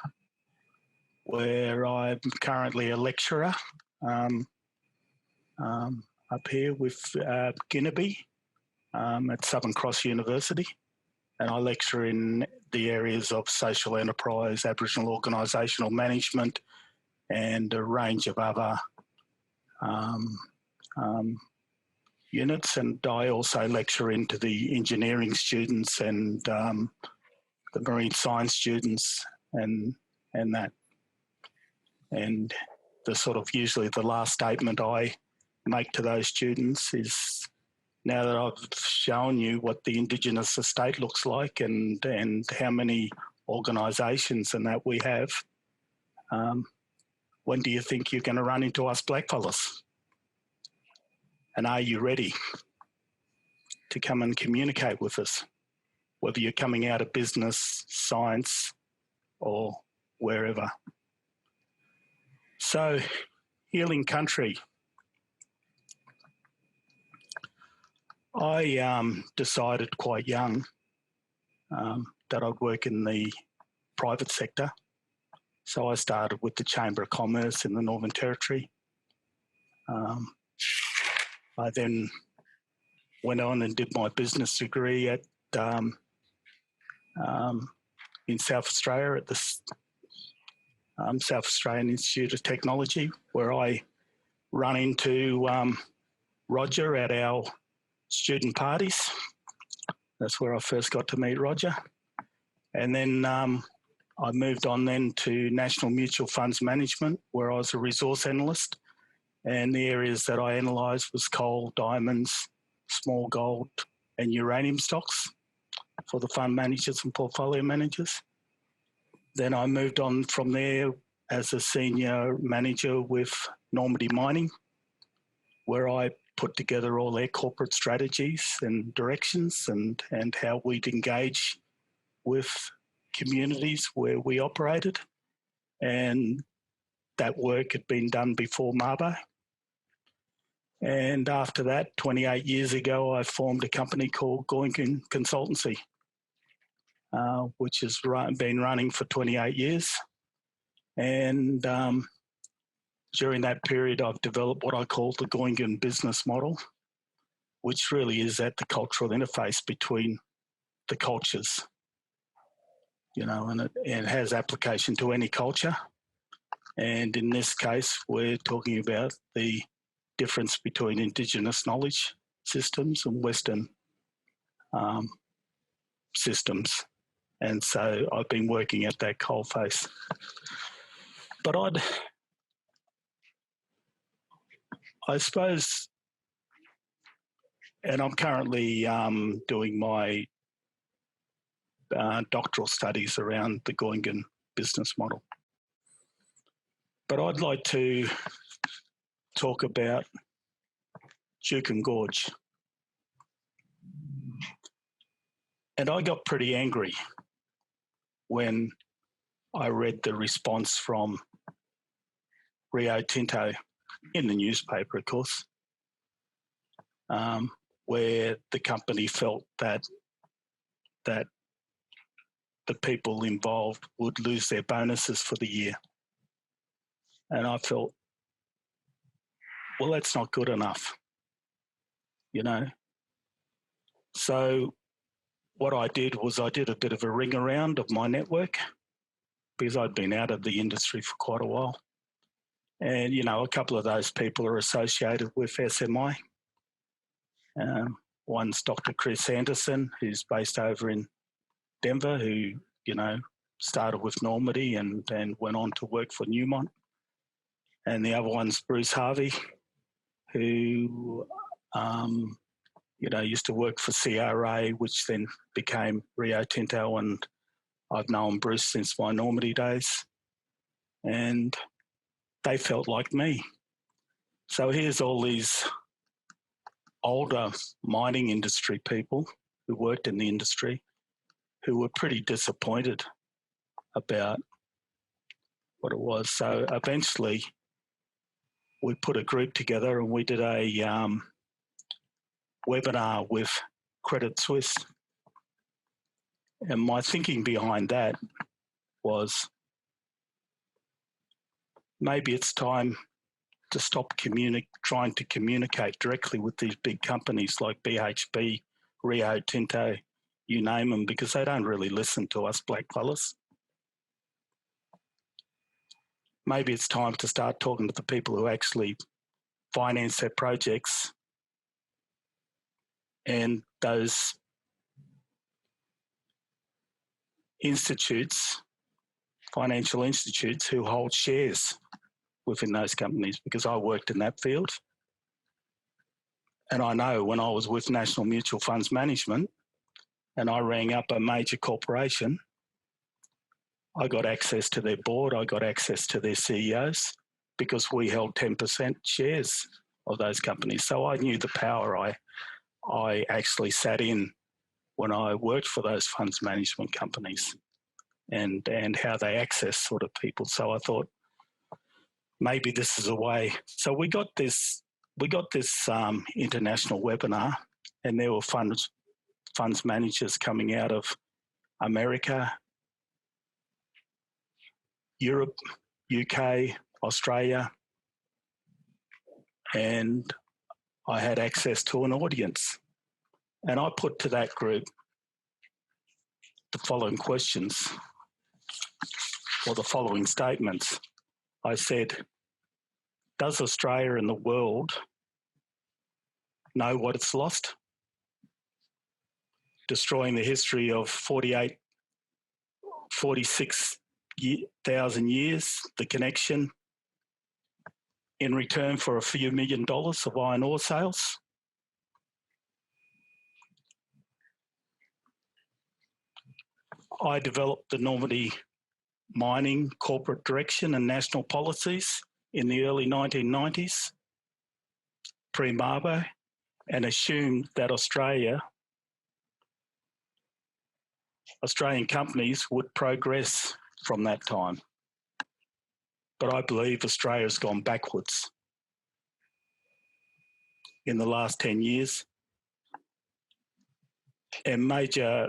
where I'm currently a lecturer up here with Guinea at Southern Cross University, and I lecture in the areas of social enterprise, Aboriginal organisational management, and a range of other units. And I also lecture into the engineering students and the marine science students and that. And the sort of usually the last statement I make to those students is, now that I've shown you what the Indigenous estate looks like and how many organisations and that we have, when do you think you're going to run into us blackfellas? And are you ready to come and communicate with us, whether you're coming out of business, science, or wherever? So, healing country. I decided quite young that I'd work in the private sector. So I started with the Chamber of Commerce in the Northern Territory. I then went on and did my business degree at in South Australia at the South Australian Institute of Technology, where I run into Roger at our student parties. That's where I first got to meet Roger. And then I moved on then to National Mutual Funds Management, where I was a resource analyst. And the areas that I analysed was coal, diamonds, small gold and uranium stocks for the fund managers and portfolio managers. Then I moved on from there as a senior manager with Normandy Mining, where I put together all their corporate strategies and directions and how we'd engage with communities where we operated. And that work had been done before Mabo. And after that, 28 years ago, I formed a company called Goinkin Consultancy, which has been running for 28 years. And during that period, I've developed what I call the Goinkin business model, which really is at the cultural interface between the cultures, you know, and it has application to any culture. And in this case, we're talking about the difference between Indigenous knowledge systems and Western systems. And so I've been working at that coalface. But I suppose, and I'm currently doing my doctoral studies around the Goinkin business model. But I'd like to talk about Juukan Gorge. And I got pretty angry when I read the response from Rio Tinto in the newspaper, of course, where the company felt that the people involved would lose their bonuses for the year. And I felt, well, that's not good enough, you know. So what I did was I did a bit of a ring around of my network, because I'd been out of the industry for quite a while. And, you know, a couple of those people are associated with SMI. One's Dr. Chris Anderson, who's based over in Denver, who, you know, started with Normandy and went on to work for Newmont. And the other one's Bruce Harvey, who, you know, used to work for CRA, which then became Rio Tinto, and I've known Bruce since my Normandy days. And they felt like me. So here's all these older mining industry people who worked in the industry who were pretty disappointed about what it was. So eventually we put a group together and we did a webinar with Credit Suisse. And my thinking behind that was, maybe it's time to stop trying to communicate directly with these big companies like BHP, Rio Tinto, you name them, because they don't really listen to us blackfellas. Maybe it's time to start talking to the people who actually finance their projects, and those institutes financial institutes who hold shares within those companies, because I worked in that field. And I know when I was with National Mutual Funds Management and I rang up a major corporation, I got access to their board, I got access to their CEOs, because we held 10% shares of those companies. So I knew the power I actually sat in when I worked for those funds management companies, and how they access sort of people. So I thought maybe this is a way. So we got this international webinar, and there were funds managers coming out of America, Europe, UK, Australia, and I had access to an audience. And I put to that group the following questions, or the following statements. I said, does Australia and the world know what it's lost? Destroying the history of 46,000 years, the connection, in return for a few $1 million of iron ore sales. I developed the Normandy mining corporate direction and national policies in the early 1990s, pre-Mabo, and assumed that Australian companies would progress from that time. But I believe Australia's gone backwards in the last 10 years. And major,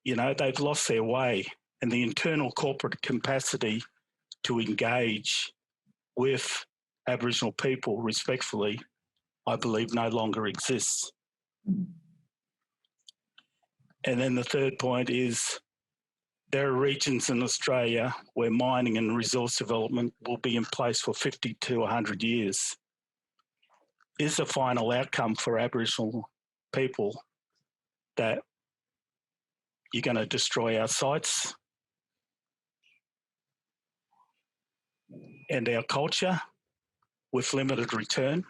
they've lost their way, and the internal corporate capacity to engage with Aboriginal people respectfully, I believe, no longer exists. And then the third point is, there are regions in Australia where mining and resource development will be in place for 50 to 100 years. Is the final outcome for Aboriginal people that you're going to destroy our sites and our culture with limited return?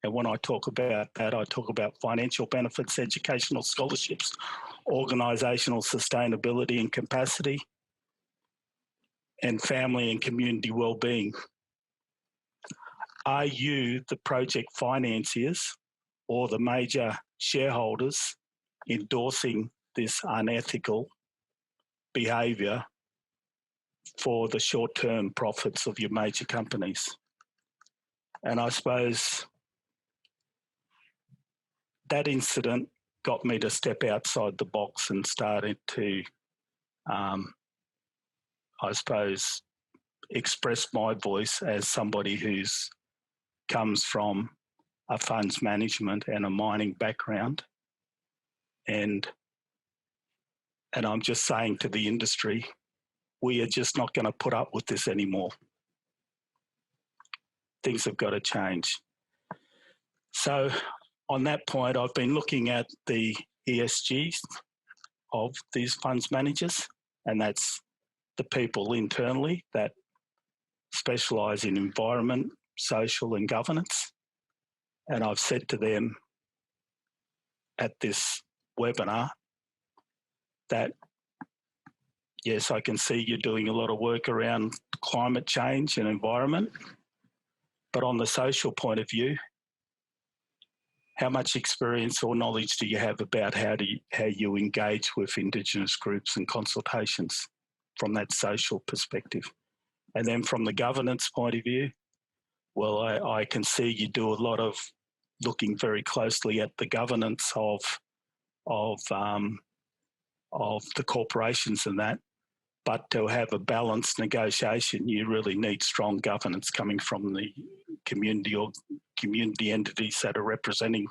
And when I talk about that, I talk about financial benefits, educational scholarships, organisational sustainability and capacity, and family and community well-being. Are you, the project financiers or the major shareholders, endorsing this unethical behaviour for the short-term profits of your major companies? And I suppose that incident got me to step outside the box and started to, I suppose, express my voice as somebody who's comes from a funds management and a mining background. And I'm just saying to the industry, we are just not going to put up with this anymore. Things have got to change. So on that point, I've been looking at the ESGs of these funds managers, and that's the people internally that specialise in environment, social and governance. And I've said to them at this webinar that, yes, I can see you're doing a lot of work around climate change and environment, but on the social point of view, how much experience or knowledge do you have about how you engage with Indigenous groups and consultations from that social perspective? And then from the governance point of view, well, I can see you do a lot of looking very closely at the governance of the corporations and that. But to have a balanced negotiation, you really need strong governance coming from the community or community entities that are representing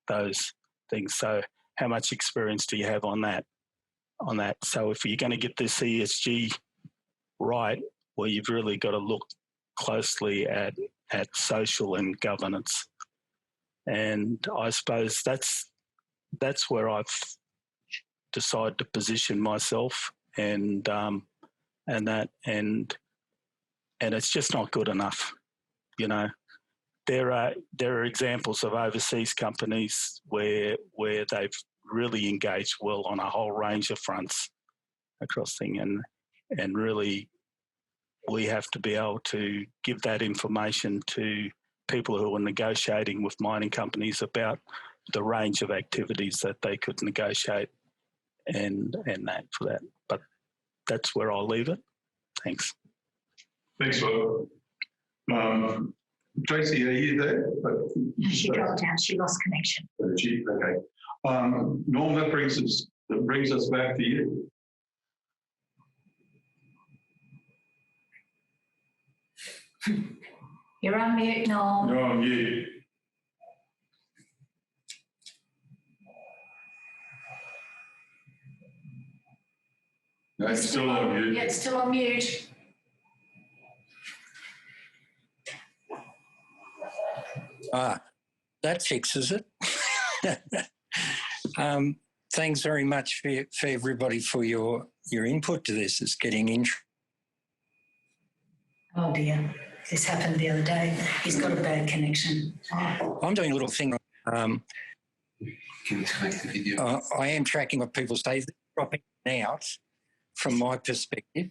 those things. So how much experience do you have on that? So if you're going to get this ESG right, well, you've really got to look closely at social and governance. And I suppose that's where I've decided to position myself. And and that, and it's just not good enough. You know, there are examples of overseas companies where they've really engaged well on a whole range of fronts across things, and really we have to be able to give that information to people who are negotiating with mining companies about the range of activities that they could negotiate and that for that. But that's where I'll leave it. Thanks. Thanks, Rob. Tracy, are you there? She dropped out. She lost connection. Okay. Norm, that brings us back to you. You're on mute, Norm. You're on mute. No, it's still on mute. Yeah, it's still on mute. That fixes it. Thanks very much for everybody for your input to this. It's getting interesting. Oh dear, this happened the other day. He's got a bad connection. I'm doing a little thing. Can you take the video? I am tracking what people say. They're dropping out from my perspective.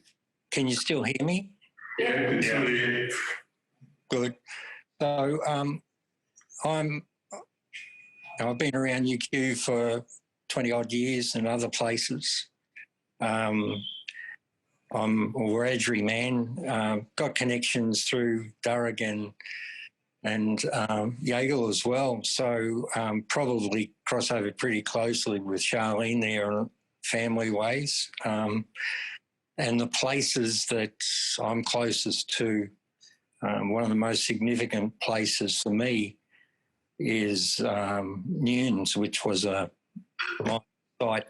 Can you still hear me? Yeah. Good. So I've been around UQ for 20 odd years and other places. I'm a Wiradjuri man, got connections through Dyer and Yagle as well. So probably cross over pretty closely with Charlene there on family ways. And the places that I'm closest to, one of the most significant places for me is Nunes, which was a site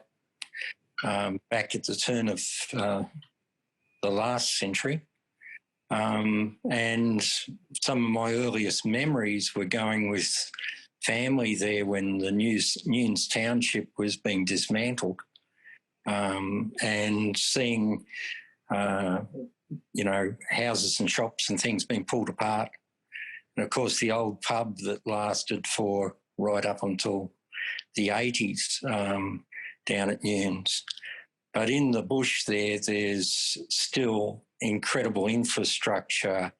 back at the turn of the last century. And some of my earliest memories were going with family there when the Nunes Township was being dismantled, and seeing, houses and shops and things being pulled apart. And, of course, the old pub that lasted for right up until the 80s down at Nunes. But in the bush there's still incredible infrastructure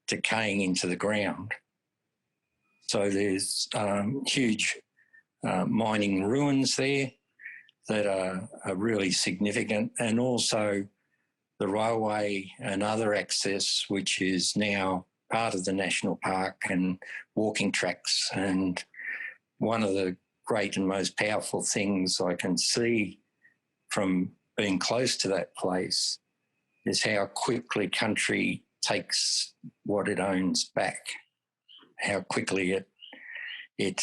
decaying into the ground. So there's huge mining ruins there that are really significant, and also the railway and other access, which is now part of the national park, and walking tracks. And one of the great and most powerful things I can see from being close to that place is how quickly country takes what it owns back, how quickly it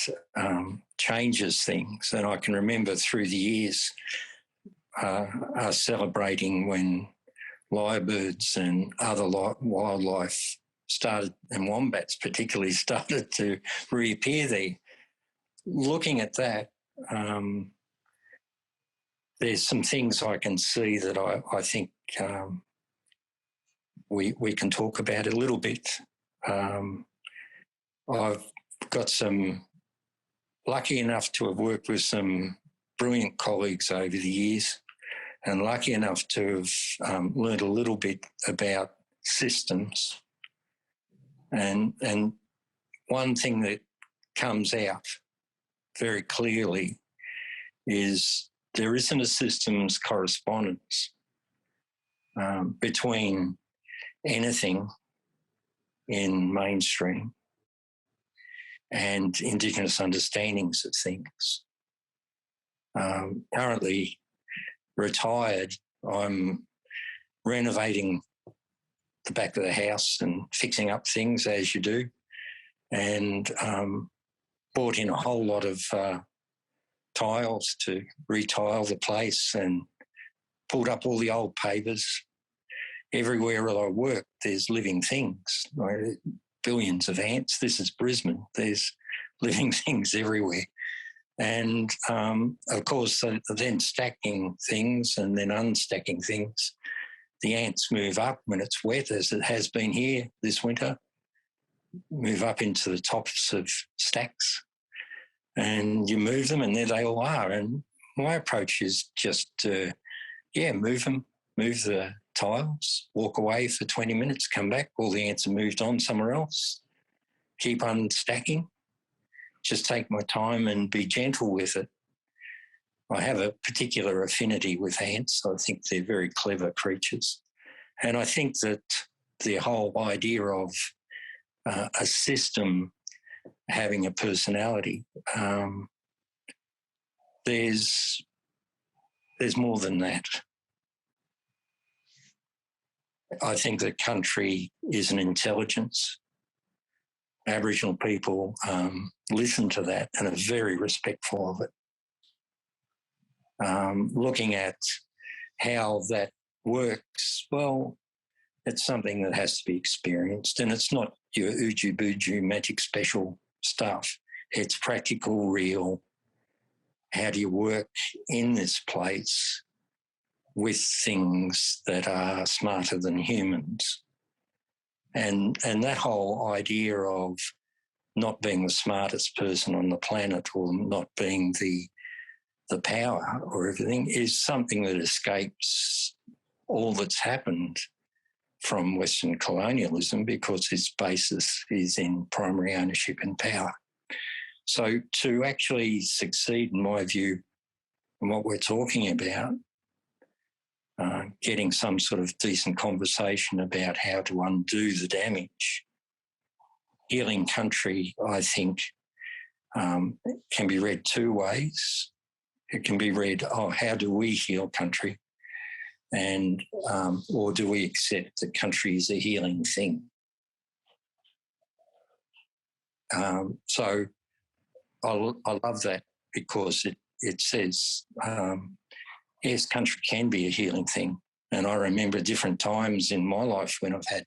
changes things. And I can remember through the years us celebrating when lyrebirds and other wildlife started, and wombats particularly, started to reappear there. Looking at that, there's some things I can see that I think we can talk about a little bit. I've got lucky enough to have worked with some brilliant colleagues over the years, and lucky enough to have learned a little bit about systems. And one thing that comes out very clearly is there isn't a systems correspondence between anything in mainstream and Indigenous understandings of things. Currently retired, I'm renovating the back of the house and fixing up things as you do, and bought in a whole lot of tiles to retile the place, and pulled up all the old pavers. Everywhere that I work, there's living things, right? Billions of ants. This is Brisbane. There's living things everywhere. And, of course, then stacking things and then unstacking things. the ants move up when it's wet, as it has been here this winter, move up into the tops of stacks, and you move them and there they all are. And my approach is just, move them, move the tiles, walk away for 20 minutes, come back, all the ants have moved on somewhere else, keep unstacking, just take my time and be gentle with it. I have a particular affinity with ants. I think they're very clever creatures. And I think that the whole idea of a system having a personality, there's more than that. I think that country is an intelligence. Aboriginal people listen to that and are very respectful of it. Looking at how that works, well, it's something that has to be experienced, and it's not your ooju-booju magic special stuff. It's practical, real. How do you work in this place with things that are smarter than humans? And that whole idea of not being the smartest person on the planet or not being the power or everything is something that escapes all that's happened from Western colonialism, because its basis is in primary ownership and power. So to actually succeed, in my view, in what we're talking about, getting some sort of decent conversation about how to undo the damage, healing country, I think, can be read two ways. It can be read, how do we heal country? And or do we accept that country is a healing thing? So I love that, because it says, yes, country can be a healing thing. And I remember different times in my life when I've had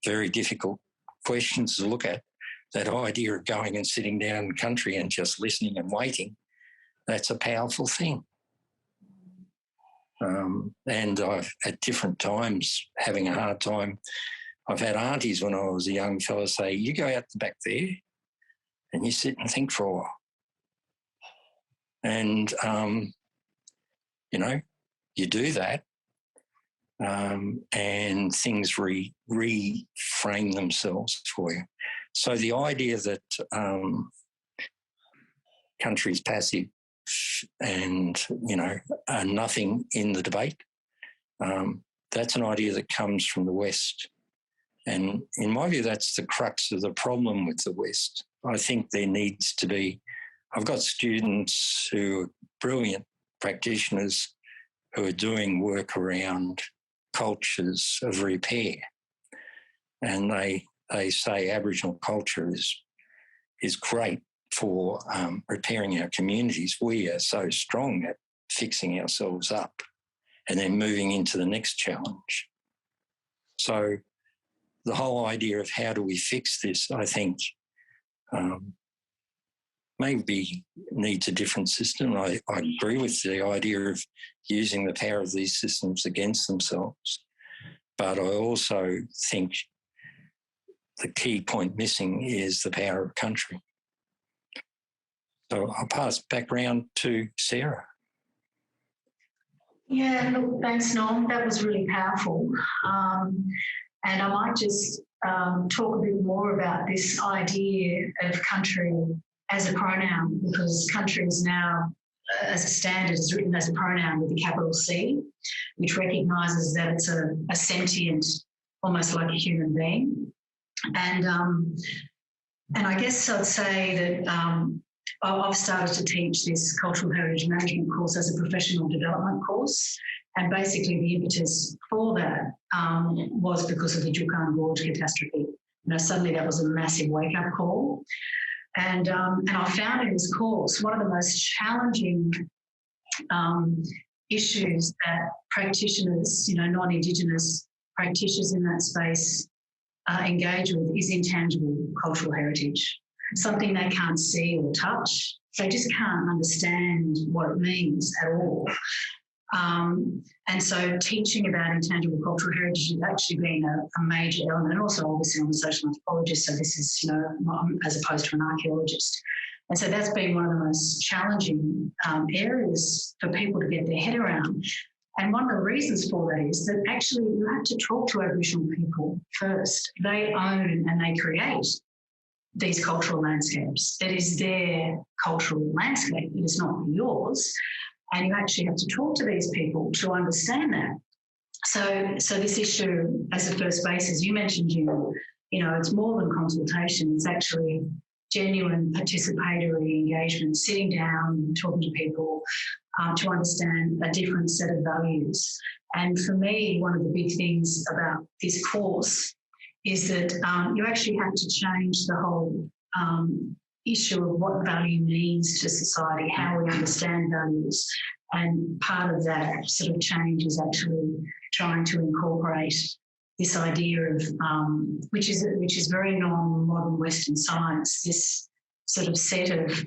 very difficult questions to look at. That idea of going and sitting down in country and just listening and waiting, that's a powerful thing. And I've, at different times, having a hard time. I've had aunties when I was a young fella say, you go out the back there and you sit and think for a while. And, you do that, and things reframe themselves for you. So the idea that country's passive and, are nothing in the debate, that's an idea that comes from the West. And in my view, that's the crux of the problem with the West. I think there needs to be, I've got students who are brilliant practitioners who are doing work around cultures of repair. And they say Aboriginal culture is great for repairing our communities. We are so strong at fixing ourselves up and then moving into the next challenge. So the whole idea of how do we fix this, I think, maybe needs a different system. I agree with the idea of using the power of these systems against themselves. But I also think the key point missing is the power of country. So I'll pass back round to Sarah. Yeah, look, thanks, Norm. That was really powerful. And I might just talk a bit more about this idea of country as a pronoun, because country is now, as a standard, is written as a pronoun with a capital C, which recognises that it's a sentient, almost like a human being. And I guess I'd say that I've started to teach this cultural heritage management course as a professional development course. And basically the impetus for that was because of the Juukan Gorge catastrophe. Suddenly that was a massive wake-up call. And I found in this course one of the most challenging issues that practitioners, non-Indigenous practitioners in that space engage with is intangible cultural heritage, something they can't see or touch. They just can't understand what it means at all. And so teaching about intangible cultural heritage has actually been a major element. And also, obviously, I'm a social anthropologist, so this is, you know, as opposed to an archaeologist. And so that's been one of the most challenging areas for people to get their head around. And one of the reasons for that is that actually you have to talk to Aboriginal people first. They own and they create these cultural landscapes. It is their cultural landscape. It is not yours. And you actually have to talk to these people to understand that. So this issue as a first base, as you mentioned, Jim, you know, it's more than consultation. It's actually genuine participatory engagement, sitting down, talking to people to understand a different set of values. And for me, one of the big things about this course is that you actually have to change the whole issue of what value means to society, how we understand values. And part of that sort of change is actually trying to incorporate this idea of, which is very non-modern Western science, this sort of set of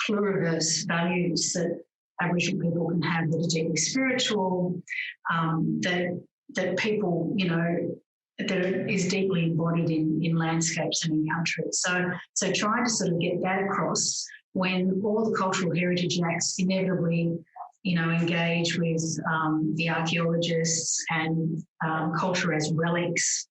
pluriverse values that Aboriginal people can have that are deeply spiritual, that people, you know, that is deeply embodied in landscapes and in countries. So trying to sort of get that across when all the cultural heritage acts inevitably, you know, engage with the archaeologists and culture as relics,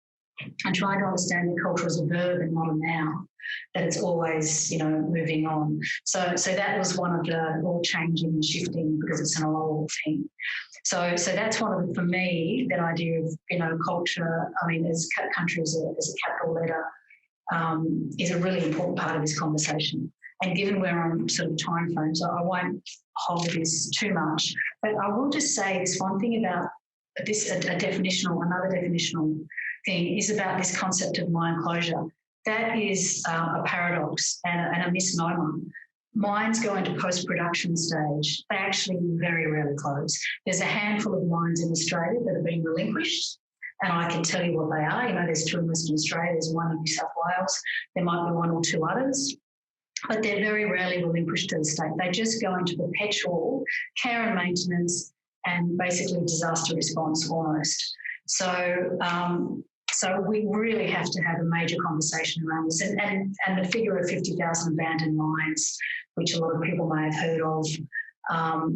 and trying to understand the culture as a verb and not a noun, that it's always, you know, moving on. So that was one of the all changing and shifting, because it's an oral thing. So that's one of the, for me, that idea of, you know, culture, I mean, as country as a capital letter, is a really important part of this conversation. And given we're on sort of time frames, I won't hold this too much, but I will just say this one thing about this, another definitional thing is about this concept of mine closure. That is a paradox and a misnomer. Mines go into post-production stage. They actually very rarely close. There's a handful of mines in Australia that have been relinquished, and I can tell you what they are. You know, there's two in Western Australia, there's one in New South Wales, there might be one or two others, but they're very rarely relinquished to the state. They just go into perpetual care and maintenance and basically disaster response almost. So we really have to have a major conversation around this. And the figure of 50,000 abandoned mines, which a lot of people may have heard of,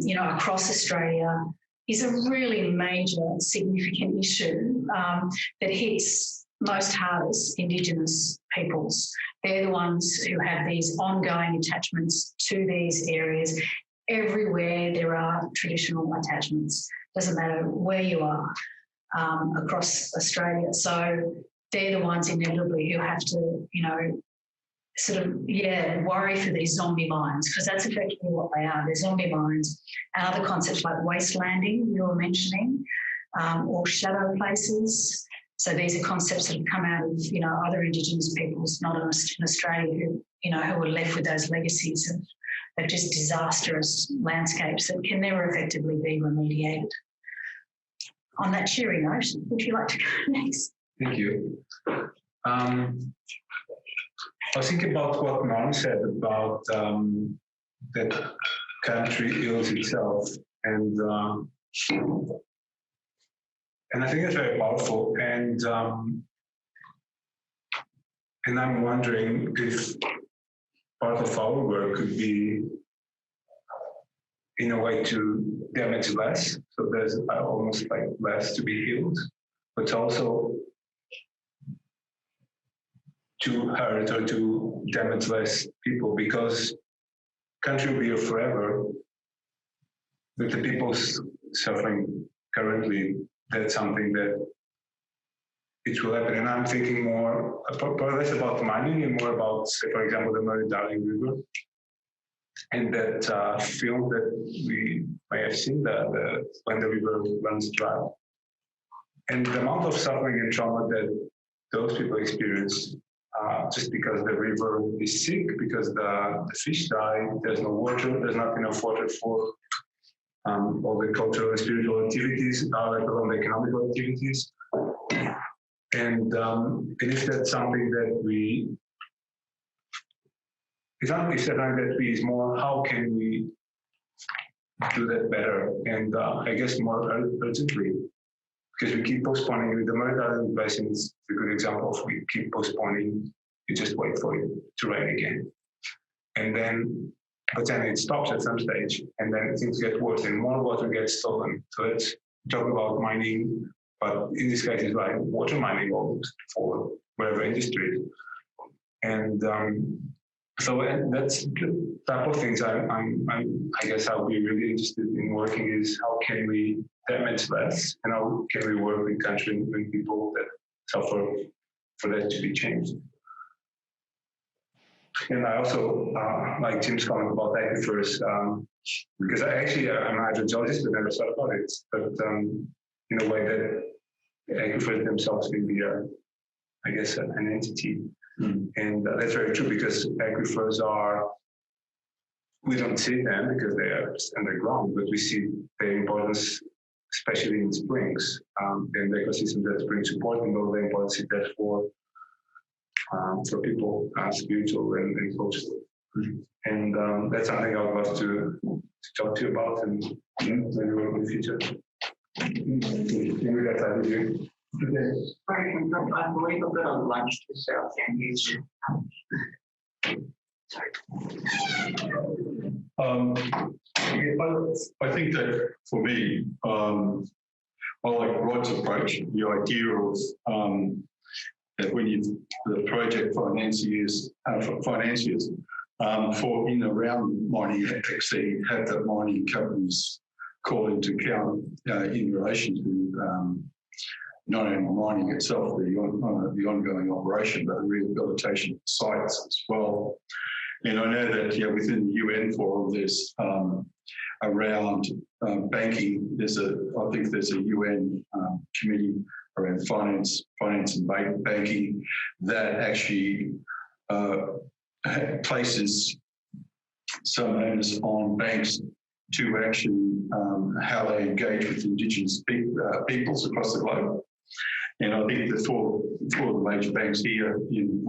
you know, across Australia, is a really major, significant issue that hits most hardest Indigenous peoples. They're the ones who have these ongoing attachments to these areas. Everywhere there are traditional attachments, doesn't matter where you are. Across Australia. So they're the ones inevitably who have to, you know, sort of, worry for these zombie mines, because that's effectively what they are. They're zombie mines. And other concepts like wastelanding you were mentioning, or shadow places. So these are concepts that have come out of, you know, other Indigenous peoples, not in Australia, who, you know, who were left with those legacies of just disastrous landscapes that can never effectively be remediated. On that cheery note, would you like to go next? Thank you. I was thinking about what Mom said about that country ills itself, and I think it's very powerful. And I'm wondering if part of our work could be, in a way, to damage less. So there's almost like less to be healed, but also to hurt or to damage less people, because country will be here forever. But the people's suffering currently, that's something that it will happen. And I'm thinking more, probably less about mining and more about, say, for example, the Murray-Darling River. And that film that we may have seen, when the river runs dry. And the amount of suffering and trauma that those people experience just because the river is sick, because the fish die, there's no water, there's not enough water for all the cultural and spiritual activities, let alone the economic activities. And if that's something that we, it's not something that we is more, how can we do that better, and I guess more urgently, because we keep postponing. The Murray Island Basin is a good example of we keep postponing. You just wait for it to rain again, and then, but then it stops at some stage, and then things get worse, and more water gets stolen. So let's talk about mining, but in this case, it's like water mining almost for whatever industry. And so that's the type of things I guess I'll be really interested in working is how can we damage less and how can we work with countries and people that suffer for that to be changed. And I also like Tim's comment about aquifers, because I'm a hydrogeologist, but never thought about it. But in a way that aquifers themselves can be, I guess, an entity. And that's very true because aquifers we don't see them because they are underground, but we see their importance, especially in springs, and the ecosystem that springs support, and all the importance it has for people, spiritual and cultural. And that's something I would love to talk to you about and maybe work in the future. Maybe that's how we do. I believe I've got a lunch to South End. I think that for me, I like Rod's approach, the idea of that when the project financiers for in around mining actually have the mining companies call into account in relation to not only mining itself, the ongoing operation, but the rehabilitation of sites as well. And I know that within the UN Forum, there's around banking. I think there's a UN committee around finance and banking that actually places some onus on banks to actually how they engage with Indigenous peoples across the globe. And I think the four of the major banks here in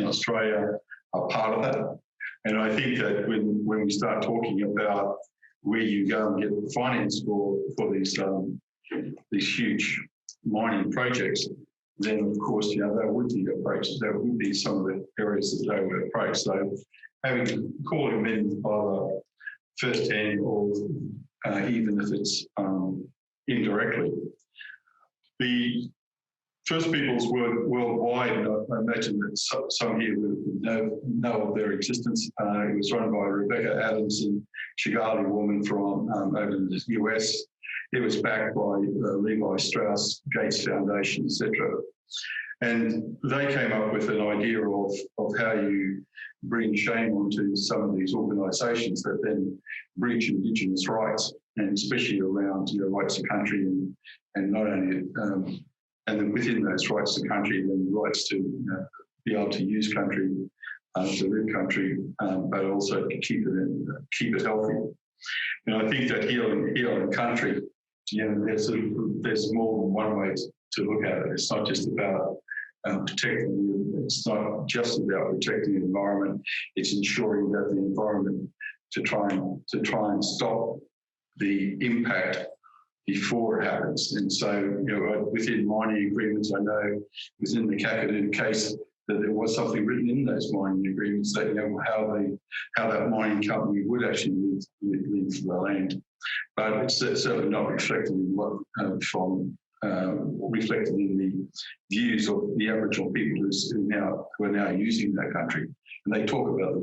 Australia are part of that. And I think that when we start talking about where you go and get finance for these huge mining projects, then of course, there would be approaches. There would be some of the areas that they would approach. So having calling them in either firsthand or even if it's indirectly. The First Peoples worldwide, and I imagine that some here would know of their existence. It was run by Rebecca Adams, a Chigali woman from over in the US. It was backed by Levi Strauss, Gates Foundation, etc. And they came up with an idea of how you bring shame onto some of these organisations that then breach Indigenous rights, and especially around rights of country and not only and then within those rights of country, then the rights to be able to use country, to live country, but also to keep it healthy. And I think that here in country, there's more than one way to look at it. It's not just about protecting. It's not just about protecting the environment. It's ensuring that the environment to try and stop the impact before it happens. And so, within mining agreements, I know within the Kakadu case that there was something written in those mining agreements that how that mining company would actually leave the land. But it's certainly not reflected in reflected in the views of the Aboriginal people who are now using that country. And they talk about the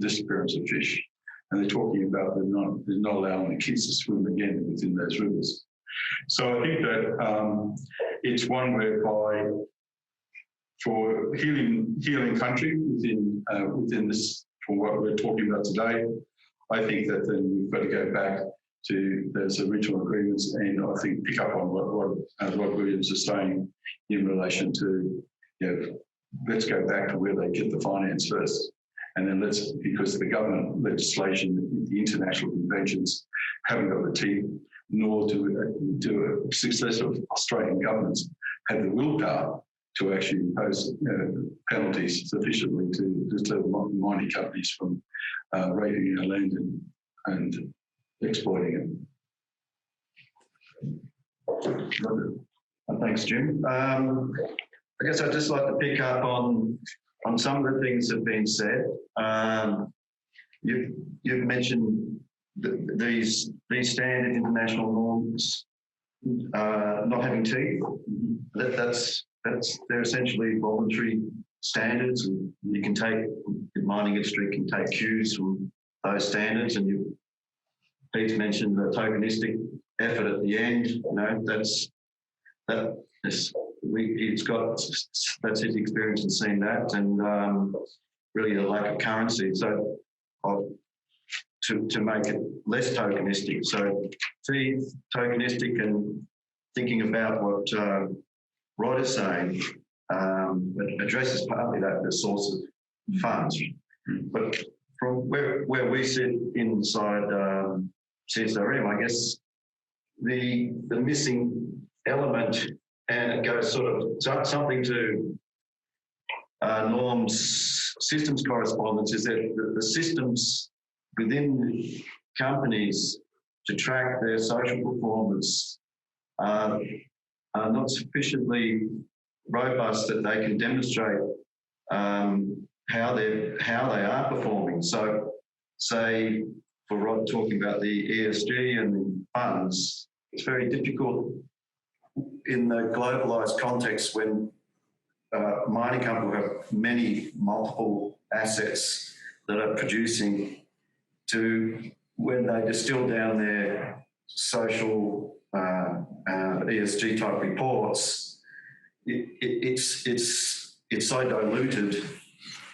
disappearance of fish. And they're talking about they're not allowing the kids to swim again within those rivers. So I think that it's one whereby for healing country within this, for what we're talking about today, I think that then we've got to go back to those original agreements and I think pick up on what Williams is saying in relation to, let's go back to where they get the finance first. And then because the government legislation, the international conventions haven't got the teeth, nor do successive Australian governments have the willpower to actually impose penalties sufficiently to deter mining companies from raping our land and exploiting it. Thanks, Jim. I guess I'd just like to pick up on some of the things that have been said. You've mentioned these standard international norms not having teeth. They're essentially voluntary standards, and the mining industry can take cues from those standards. And Pete's mentioned the tokenistic effort at the end. That's his experience in seeing that, and really the lack of currency. So to make it less tokenistic. So teeth, tokenistic, and thinking about what Rod is saying addresses partly that, the source of funds. But from where we sit inside CSRM, I guess the missing element, and it goes sort of something to norms, systems correspondence, is that the systems within companies to track their social performance are not sufficiently robust that they can demonstrate how they are performing. So, say for Rod talking about the ESG and the funds, it's very difficult in the globalised context when mining companies have multiple assets that are producing, to when they distill down their social ESG type reports, it's so diluted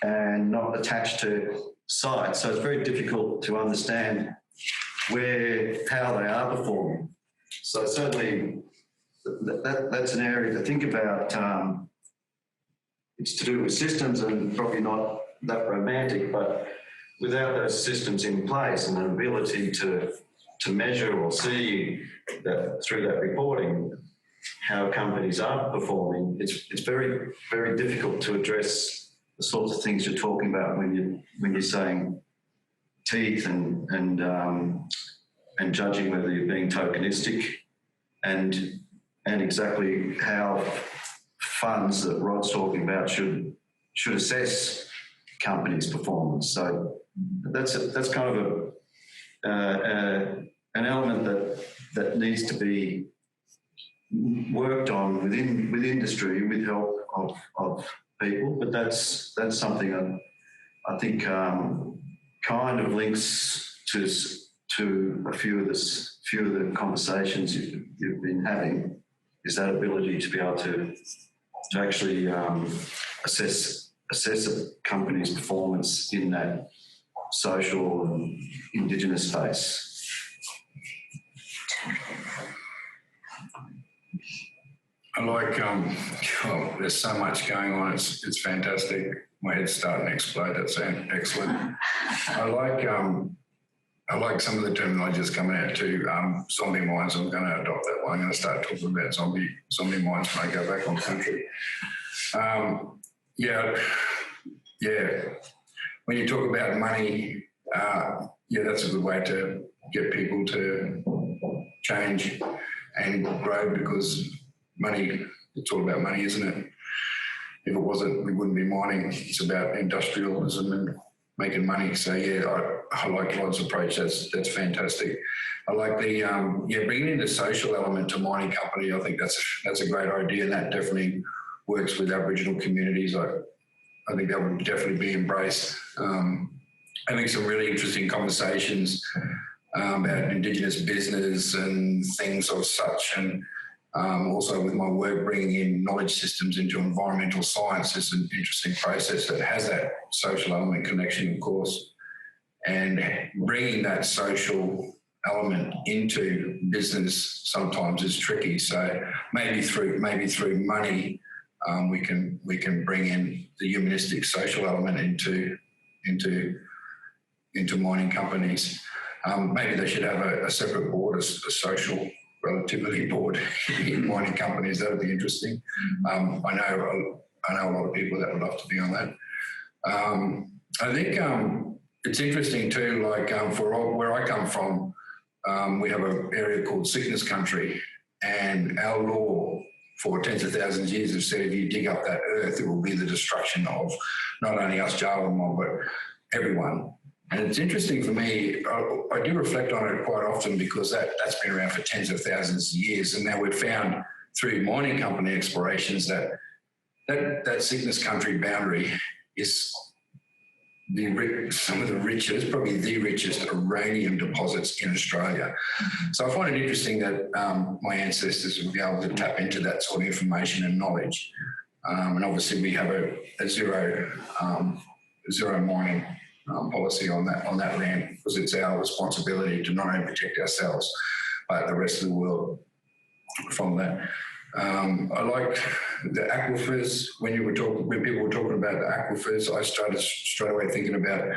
and not attached to sites. So it's very difficult to understand how they are performing. So certainly that's an area to think about. It's to do with systems and probably not that romantic, but without those systems in place and an ability to measure or see that through that reporting how companies are performing, it's very, very difficult to address the sorts of things you're talking about when you're saying teeth and judging whether you're being tokenistic, and exactly how funds that Rod's talking about should assess companies' performance. So that's kind of an element that needs to be worked on within industry with help of people. But that's something that I think kind of links to a few of the conversations you've been having, is that ability to be able to actually assess a company's performance in that social and Indigenous space. I like, there's so much going on, it's fantastic. My head's starting to explode, that's excellent. I like some of the terminology that's coming out too. Zombie mines, I'm going to adopt that one. I'm going to start talking about zombie mines when I go back on country. When you talk about money, that's a good way to get people to change and grow, because money, it's all about money, isn't it? If it wasn't, we wouldn't be mining. It's about industrialism and making money. So I like Rod's approach. That's fantastic. I like the bringing in the social element to mining company. I think that's a great idea, and that definitely works with Aboriginal communities. I think that would definitely be embraced. Having some really interesting conversations about Indigenous business and things of such, and also with my work bringing in knowledge systems into environmental science is an interesting process that has that social element connection, of course, and bringing that social element into business sometimes is tricky. So maybe through money, we can bring in the humanistic social element into mining companies. Maybe they should have a separate board, a social relativity board in mining companies. That would be interesting. I know a lot of people that would love to be on that. I think it's interesting too, like for where I come from, we have an area called sickness country, and our law for tens of thousands of years have said if you dig up that earth, it will be the destruction of not only us Jawa mob, but everyone. And it's interesting for me, I do reflect on it quite often because that's been around for tens of thousands of years. And now we've found through mining company explorations that sickness country boundary is some of the richest, probably the richest uranium deposits in Australia. So I find it interesting that my ancestors would be able to tap into that sort of information and knowledge. And obviously we have a zero mining policy on that land because it's our responsibility to not only protect ourselves, but the rest of the world from that. I like the aquifers. When people were talking about the aquifers, I started straight away thinking about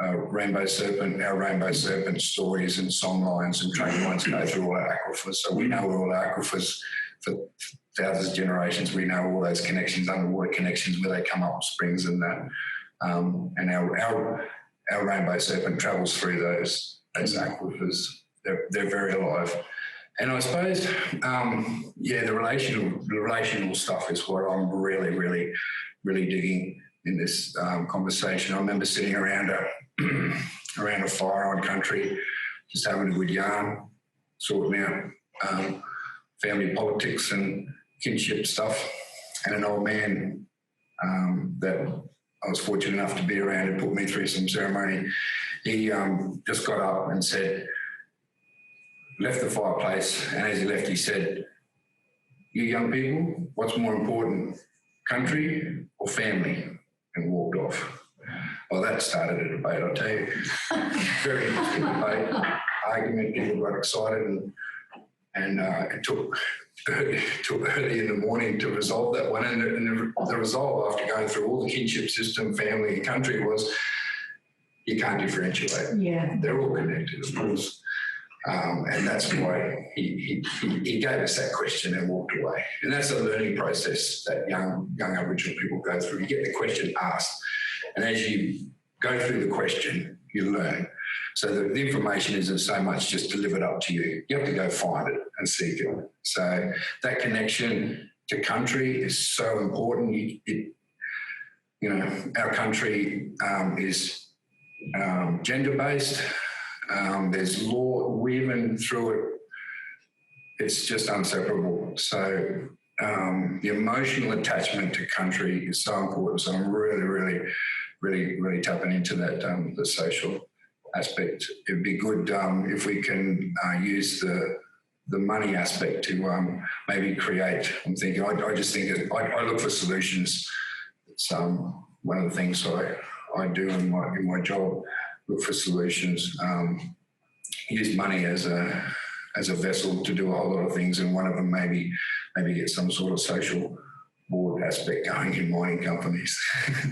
our rainbow serpent stories and song lines and train lines go through all our aquifers. So we know all our aquifers for thousands of generations. We know all those connections, underwater connections, where they come up, springs and that. And our rainbow serpent travels through those aquifers. They're very alive. And I suppose, the relational stuff is what I'm really, really, really digging in this conversation. I remember sitting around a fire on country, just having a good yarn, sorting out family politics and kinship stuff. And an old man that I was fortunate enough to be around and put me through some ceremony, he just got up and left the fireplace, and as he left, he said, "You young people, what's more important, country or family?" and walked off. Well, that started a debate, I'll tell you. Very interesting debate, argument, people got excited, and it took early in the morning to resolve that one. And the resolve, after going through all the kinship system, family and country, was you can't differentiate. Yeah. They're all connected, of course. And that's why he gave us that question and walked away. And that's a learning process that young Aboriginal people go through. You get the question asked, and as you go through the question, you learn. So the information isn't so much just delivered up to you. You have to go find it and seek it. So that connection to country is so important. Our country is gender-based. There's law woven through it. It's just inseparable. So the emotional attachment to country is so important. So I'm really, really, really, really tapping into that, the social aspect. It'd be good if we can use the money aspect to maybe create. I'm thinking, I just think I look for solutions. It's one of the things I do in my job. Look for solutions. Use money as a vessel to do a whole lot of things, and one of them maybe get some sort of social board aspect going in mining companies.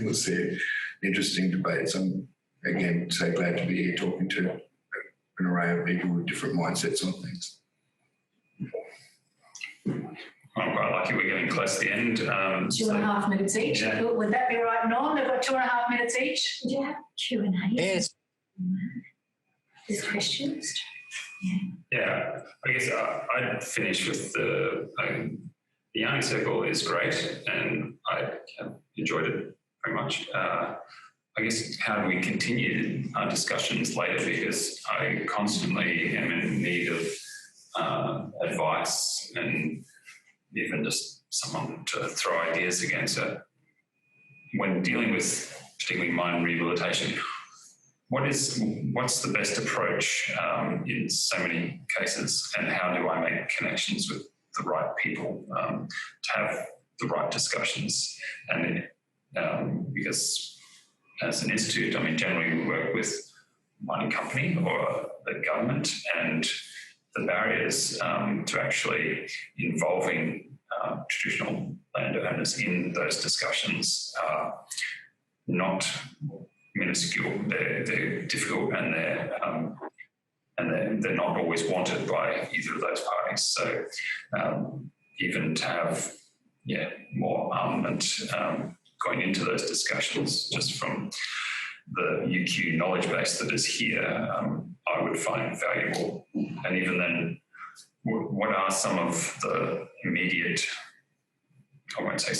We'll see interesting debates. I'm again so glad to be here talking to an array of people with different mindsets on things. I'm quite lucky we're getting close to the end. 2.5 minutes each. Yeah. Would that be right, Norm? They've got 2.5 minutes each. Would you have Q&A? Yes. There's questions. Yeah, I guess I'd finish with the yarning circle is great, and I have enjoyed it very much. I guess how do we continue our discussions later, because I constantly am in need of advice and even just someone to throw ideas against it. When dealing with particularly mine rehabilitation, what's the best approach in so many cases, and how do I make connections with the right people to have the right discussions? And because as an institute, I mean, generally we work with mining company or the government, and the barriers to actually involving traditional landowners in those discussions are not minuscule. They're difficult, and they're not always wanted by either of those parties. So even to have more armament going into those discussions, just from the UQ knowledge base that is here, I would find valuable. And even then, what are some of the immediate, I won't say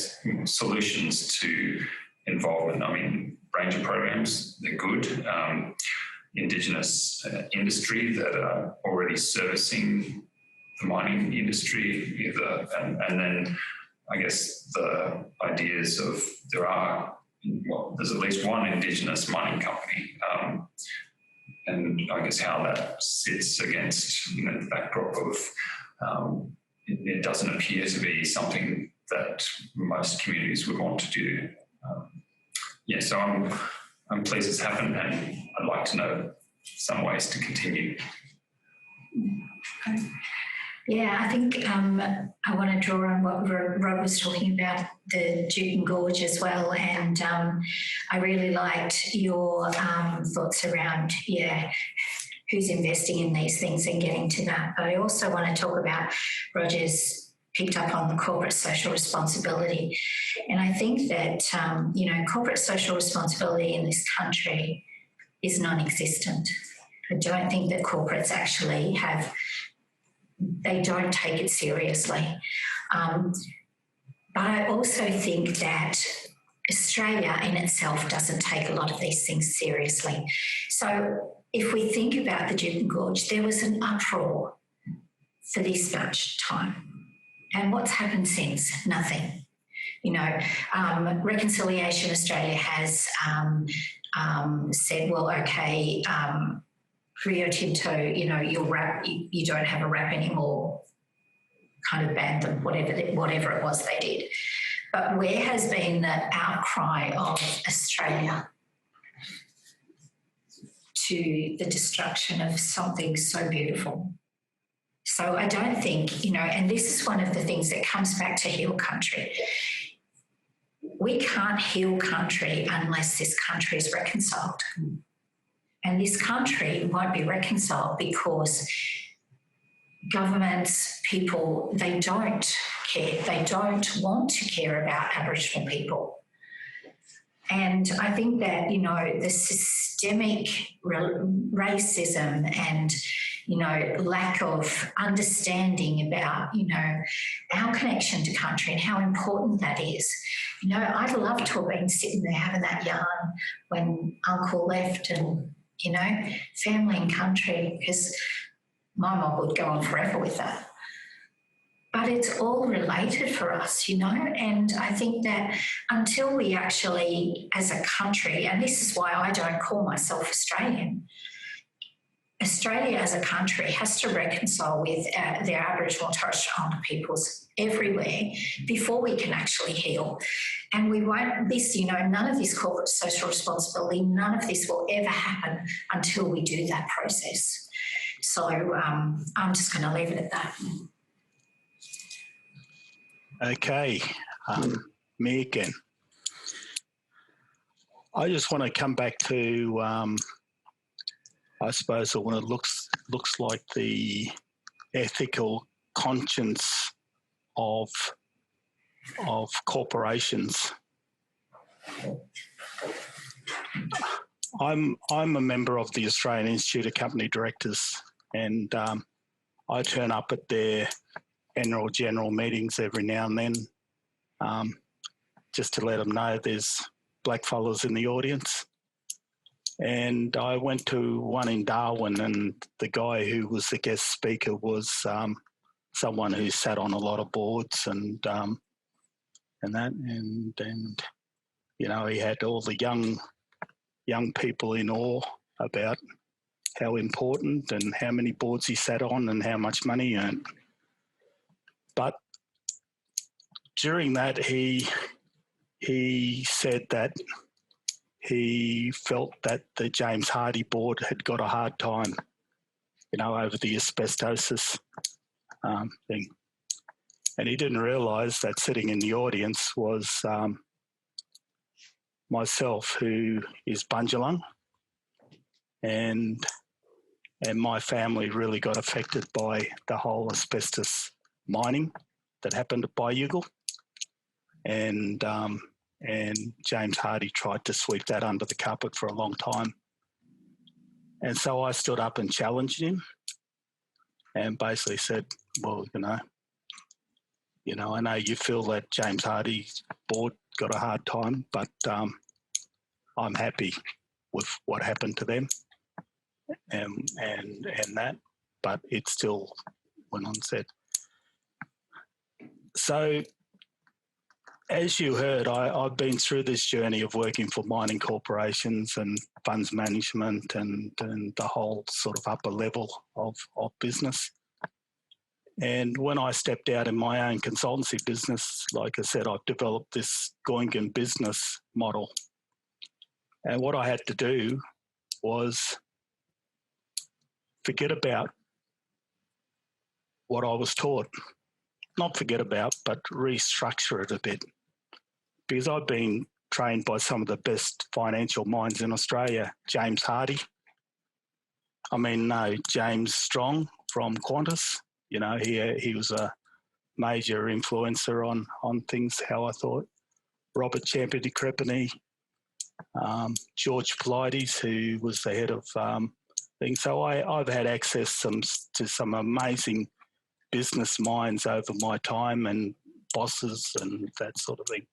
solutions to involvement? I mean, ranger programs, they're good. Indigenous industry that are already servicing the mining industry, and then I guess the ideas of there's at least one Indigenous mining company, and I guess how that sits against the backdrop of it doesn't appear to be something that most communities would want to do. So I'm pleased it's happened, and I'd like to know some ways to continue. Yeah, I think I want to draw on what Rob was talking about, the Juukan Gorge as well, and I really liked your thoughts around, who's investing in these things and getting to that. But I also want to talk about, Roger's picked up on the corporate social responsibility. And I think that, corporate social responsibility in this country is non-existent. I don't think that corporates actually they don't take it seriously. But I also think that Australia in itself doesn't take a lot of these things seriously. So if we think about the Juukan Gorge, there was an uproar for this much time. And what's happened since? Nothing. Reconciliation Australia has said, well, okay, Rio Tinto, you don't have a RAP anymore, kind of banned them, whatever it was they did. But where has been the outcry of Australia to the destruction of something so beautiful? So I don't think, and this is one of the things that comes back to heal country. We can't heal country unless this country is reconciled. And this country won't be reconciled because governments, people, they don't care. They don't want to care about Aboriginal people. And I think that, the systemic racism and, lack of understanding about, our connection to country and how important that is. I'd love to have been sitting there having that yarn when Uncle left and, family and country, because my mum would go on forever with that. But it's all related for us, and I think that until we actually, as a country, and this is why I don't call myself Australian, Australia as a country has to reconcile with the Aboriginal and Torres Strait Islander peoples everywhere before we can actually heal. And we won't, none of this corporate social responsibility, none of this will ever happen until we do that process. So I'm just going to leave it at that. Okay, me again. I just want to come back to, I suppose, when it looks like the ethical conscience of corporations. I'm a member of the Australian Institute of Company Directors, and I turn up at their annual general meetings every now and then, just to let them know there's blackfellas in the audience. And I went to one in Darwin, and the guy who was the guest speaker was someone who sat on a lot of boards and he had all the young people in awe about how important and how many boards he sat on and how much money he earned. But during that, he said that he felt that the James Hardie board had got a hard time, over the asbestosis thing. And he didn't realise that sitting in the audience was myself, who is Bundjalung, and my family really got affected by the whole asbestos mining that happened at Bayugal. And And James Hardy tried to sweep that under the carpet for a long time. And so I stood up and challenged him and basically said, well, I know you feel that James Hardy's board got a hard time, but I'm happy with what happened to them and that, but it still went on said. So as you heard, I've been through this journey of working for mining corporations and funds management and the whole sort of upper level of business. And when I stepped out in my own consultancy business, like I said, I've developed this Goingan business model. And what I had to do was forget about what I was taught. Not forget about, but restructure it a bit. Because I've been trained by some of the best financial minds in Australia, James Hardy. James Strong from Qantas. He was a major influencer on things, how I thought. Robert Champion-Crepini, George Polides, who was the head of things. So I've had access to some amazing business minds over my time and bosses and that sort of thing.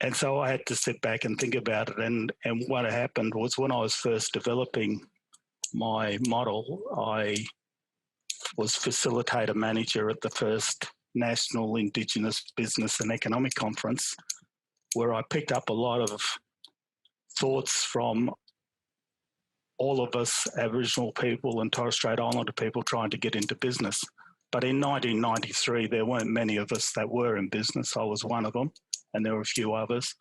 And so I had to sit back and think about it. And what happened was when I was first developing my model, I was facilitator manager at the first National Indigenous Business and Economic Conference, where I picked up a lot of thoughts from all of us Aboriginal people and Torres Strait Islander people trying to get into business. But in 1993, there weren't many of us that were in business. I was one of them, and there were a few others.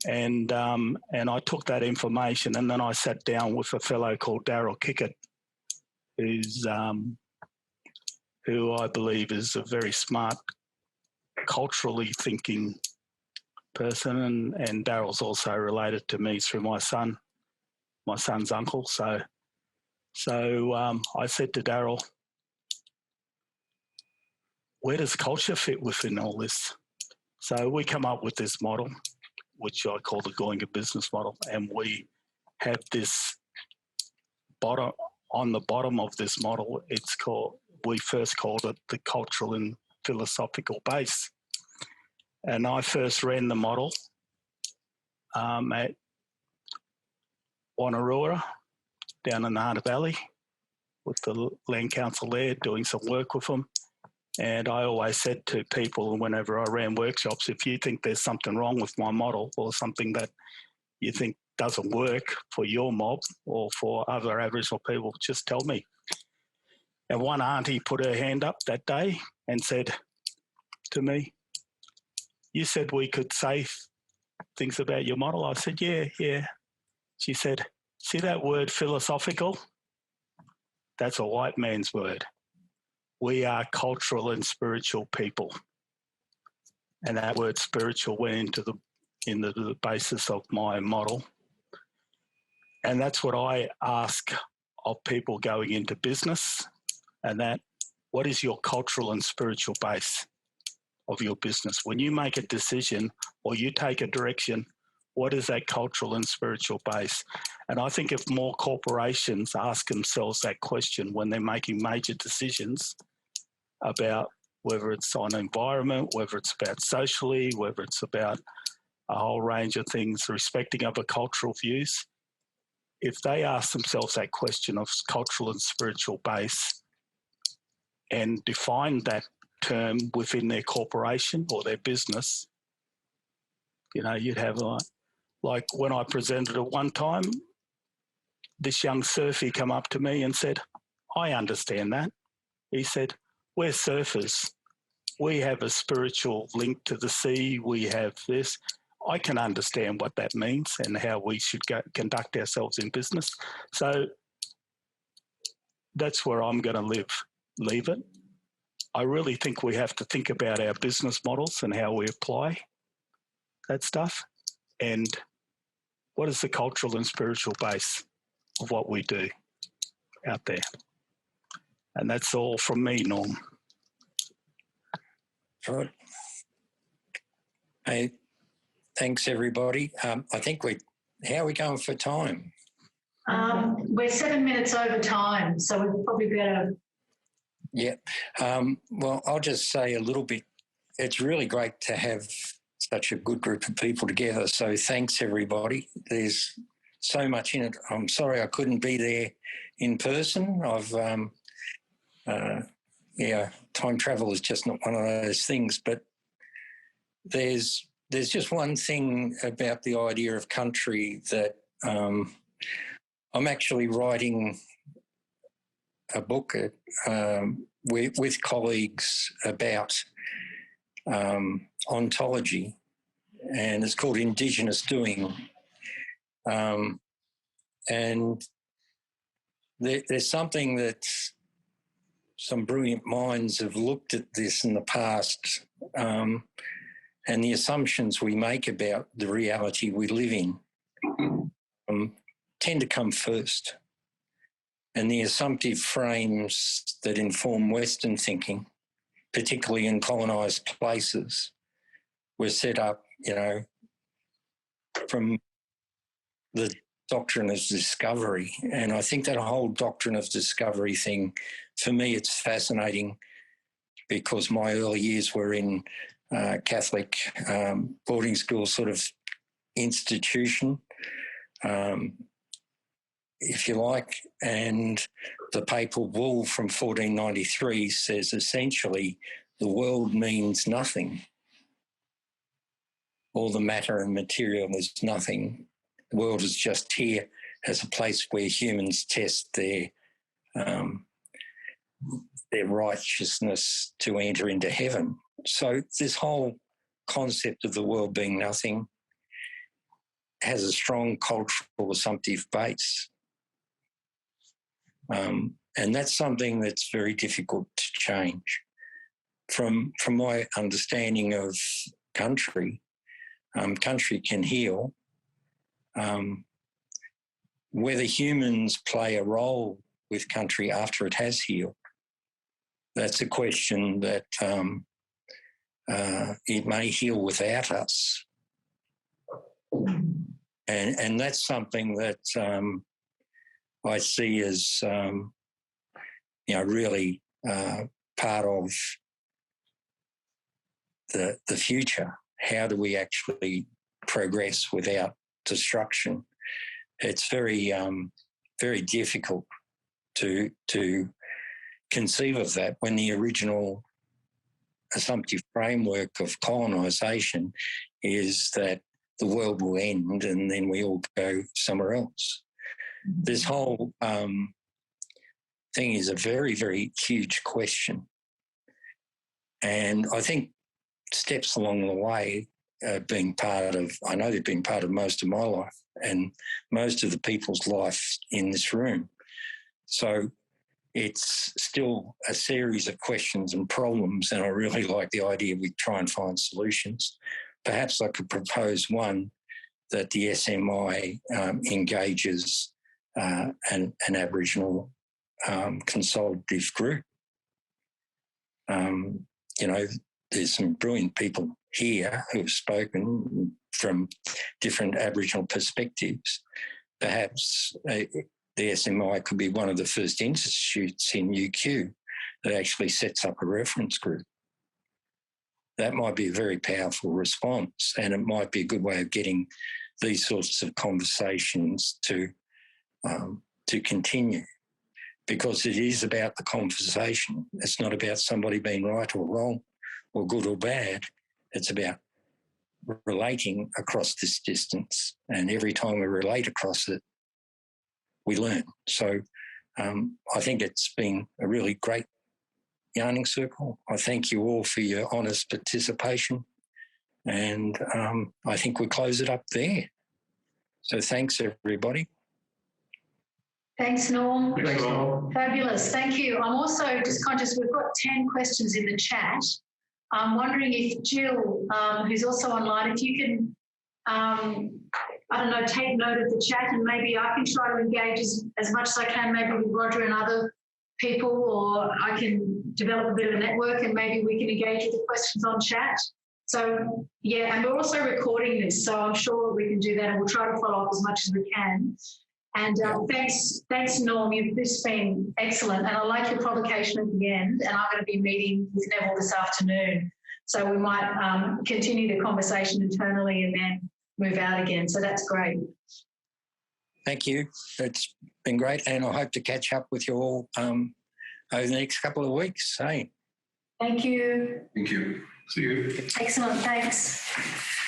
And I took that information, and then I sat down with a fellow called Daryl Kickett, who I believe is a very smart, culturally thinking person. And Daryl's also related to me through my son's uncle. So I said to Daryl, where does culture fit within all this? So we come up with this model, which I call the Goingan business model, and we have this bottom, on the bottom of this model, we first called it the cultural and philosophical base. And I first ran the model at Wonnarua down in the Hunter Valley with the Land Council there, doing some work with them. And I always said to people whenever I ran workshops, if you think there's something wrong with my model or something that you think doesn't work for your mob or for other Aboriginal people, just tell me. And one auntie put her hand up that day and said to me, you said we could say things about your model. I said, yeah. She said, see that word philosophical? That's a white man's word. We are cultural and spiritual people. And that word spiritual went into the basis of my model. And that's what I ask of people going into business, and that, what is your cultural and spiritual base of your business? When you make a decision or you take a direction, what is that cultural and spiritual base? And I think if more corporations ask themselves that question when they're making major decisions about whether it's on environment, whether it's about socially, whether it's about a whole range of things, respecting other cultural views, if they ask themselves that question of cultural and spiritual base and define that term within their corporation or their business, you'd have like when I presented at one time, this young surfer come up to me and said, I understand that. He said, we're surfers. We have a spiritual link to the sea. We have this. I can understand what that means and how we should conduct ourselves in business. So that's where I'm going to leave it. I really think we have to think about our business models and how we apply that stuff, and what is the cultural and spiritual base of what we do out there. And that's all from me, Norm. Right. Hey, thanks everybody. I think how are we going for time? We're 7 minutes over time, so we're probably better. Yeah. Well, I'll just say a little bit. It's really great to have such a good group of people together. So thanks everybody. There's so much in it. I'm sorry I couldn't be there in person. Time travel is just not one of those things, but there's just one thing about the idea of country that I'm actually writing a book with colleagues about ontology, and it's called Indigenous Doing. And there's something that some brilliant minds have looked at this in the past, and the assumptions we make about the reality we live in tend to come first. And the assumptive frames that inform Western thinking, particularly in colonised places, were set up, from the doctrine of discovery. And I think that whole doctrine of discovery thing, for me, it's fascinating because my early years were in Catholic boarding school sort of institution, if you like, and the papal bull from 1493 says essentially the world means nothing. All the matter and material is nothing. The world is just here as a place where humans test their righteousness to enter into heaven. So this whole concept of the world being nothing has a strong cultural assumptive base. And that's something that's very difficult to change. From my understanding of country, country can heal. Whether humans play a role with country after it has healed, that's a question that it may heal without us. And that's something that I see as, really part of the future. How do we actually progress without destruction? It's very, very difficult to conceive of that when the original assumptive framework of colonisation is that the world will end and then we all go somewhere else. This whole thing is a very, very huge question. And I think steps along the way being part of, I know they've been part of most of my life and most of the people's life in this room. So it's still a series of questions and problems, and I really like the idea we try and find solutions. Perhaps I could propose one that the SMI engages an Aboriginal consultative group. There's some brilliant people here who have spoken from different Aboriginal perspectives. Perhaps the SMI could be one of the first institutes in UQ that actually sets up a reference group. That might be a very powerful response, and it might be a good way of getting these sorts of conversations to continue, because it is about the conversation. It's not about somebody being right or wrong or good or bad. It's about relating across this distance, and every time we relate across it, we learn. So I think it's been a really great yarning circle. I thank you all for your honest participation, and I think we close it up there. So thanks, everybody. Thanks, Norm. Thanks, Norm. Fabulous. Thank you. I'm also just conscious we've got 10 questions in the chat. I'm wondering if Jill, who's also online, if you can, take note of the chat, and maybe I can try to engage as much as I can, maybe with Roger and other people, or I can develop a bit of a network and maybe we can engage with the questions on chat. So, yeah, and we're also recording this, so I'm sure we can do that, and we'll try to follow up as much as we can. And thanks, Norm. This has been excellent, and I like your provocation at the end, and I'm going to be meeting with Neville this afternoon. So we might continue the conversation internally and then move out again. So that's great. Thank you. It's been great, and I hope to catch up with you all over the next couple of weeks. Hey. Thank you. Thank you. See you. Excellent. Thanks.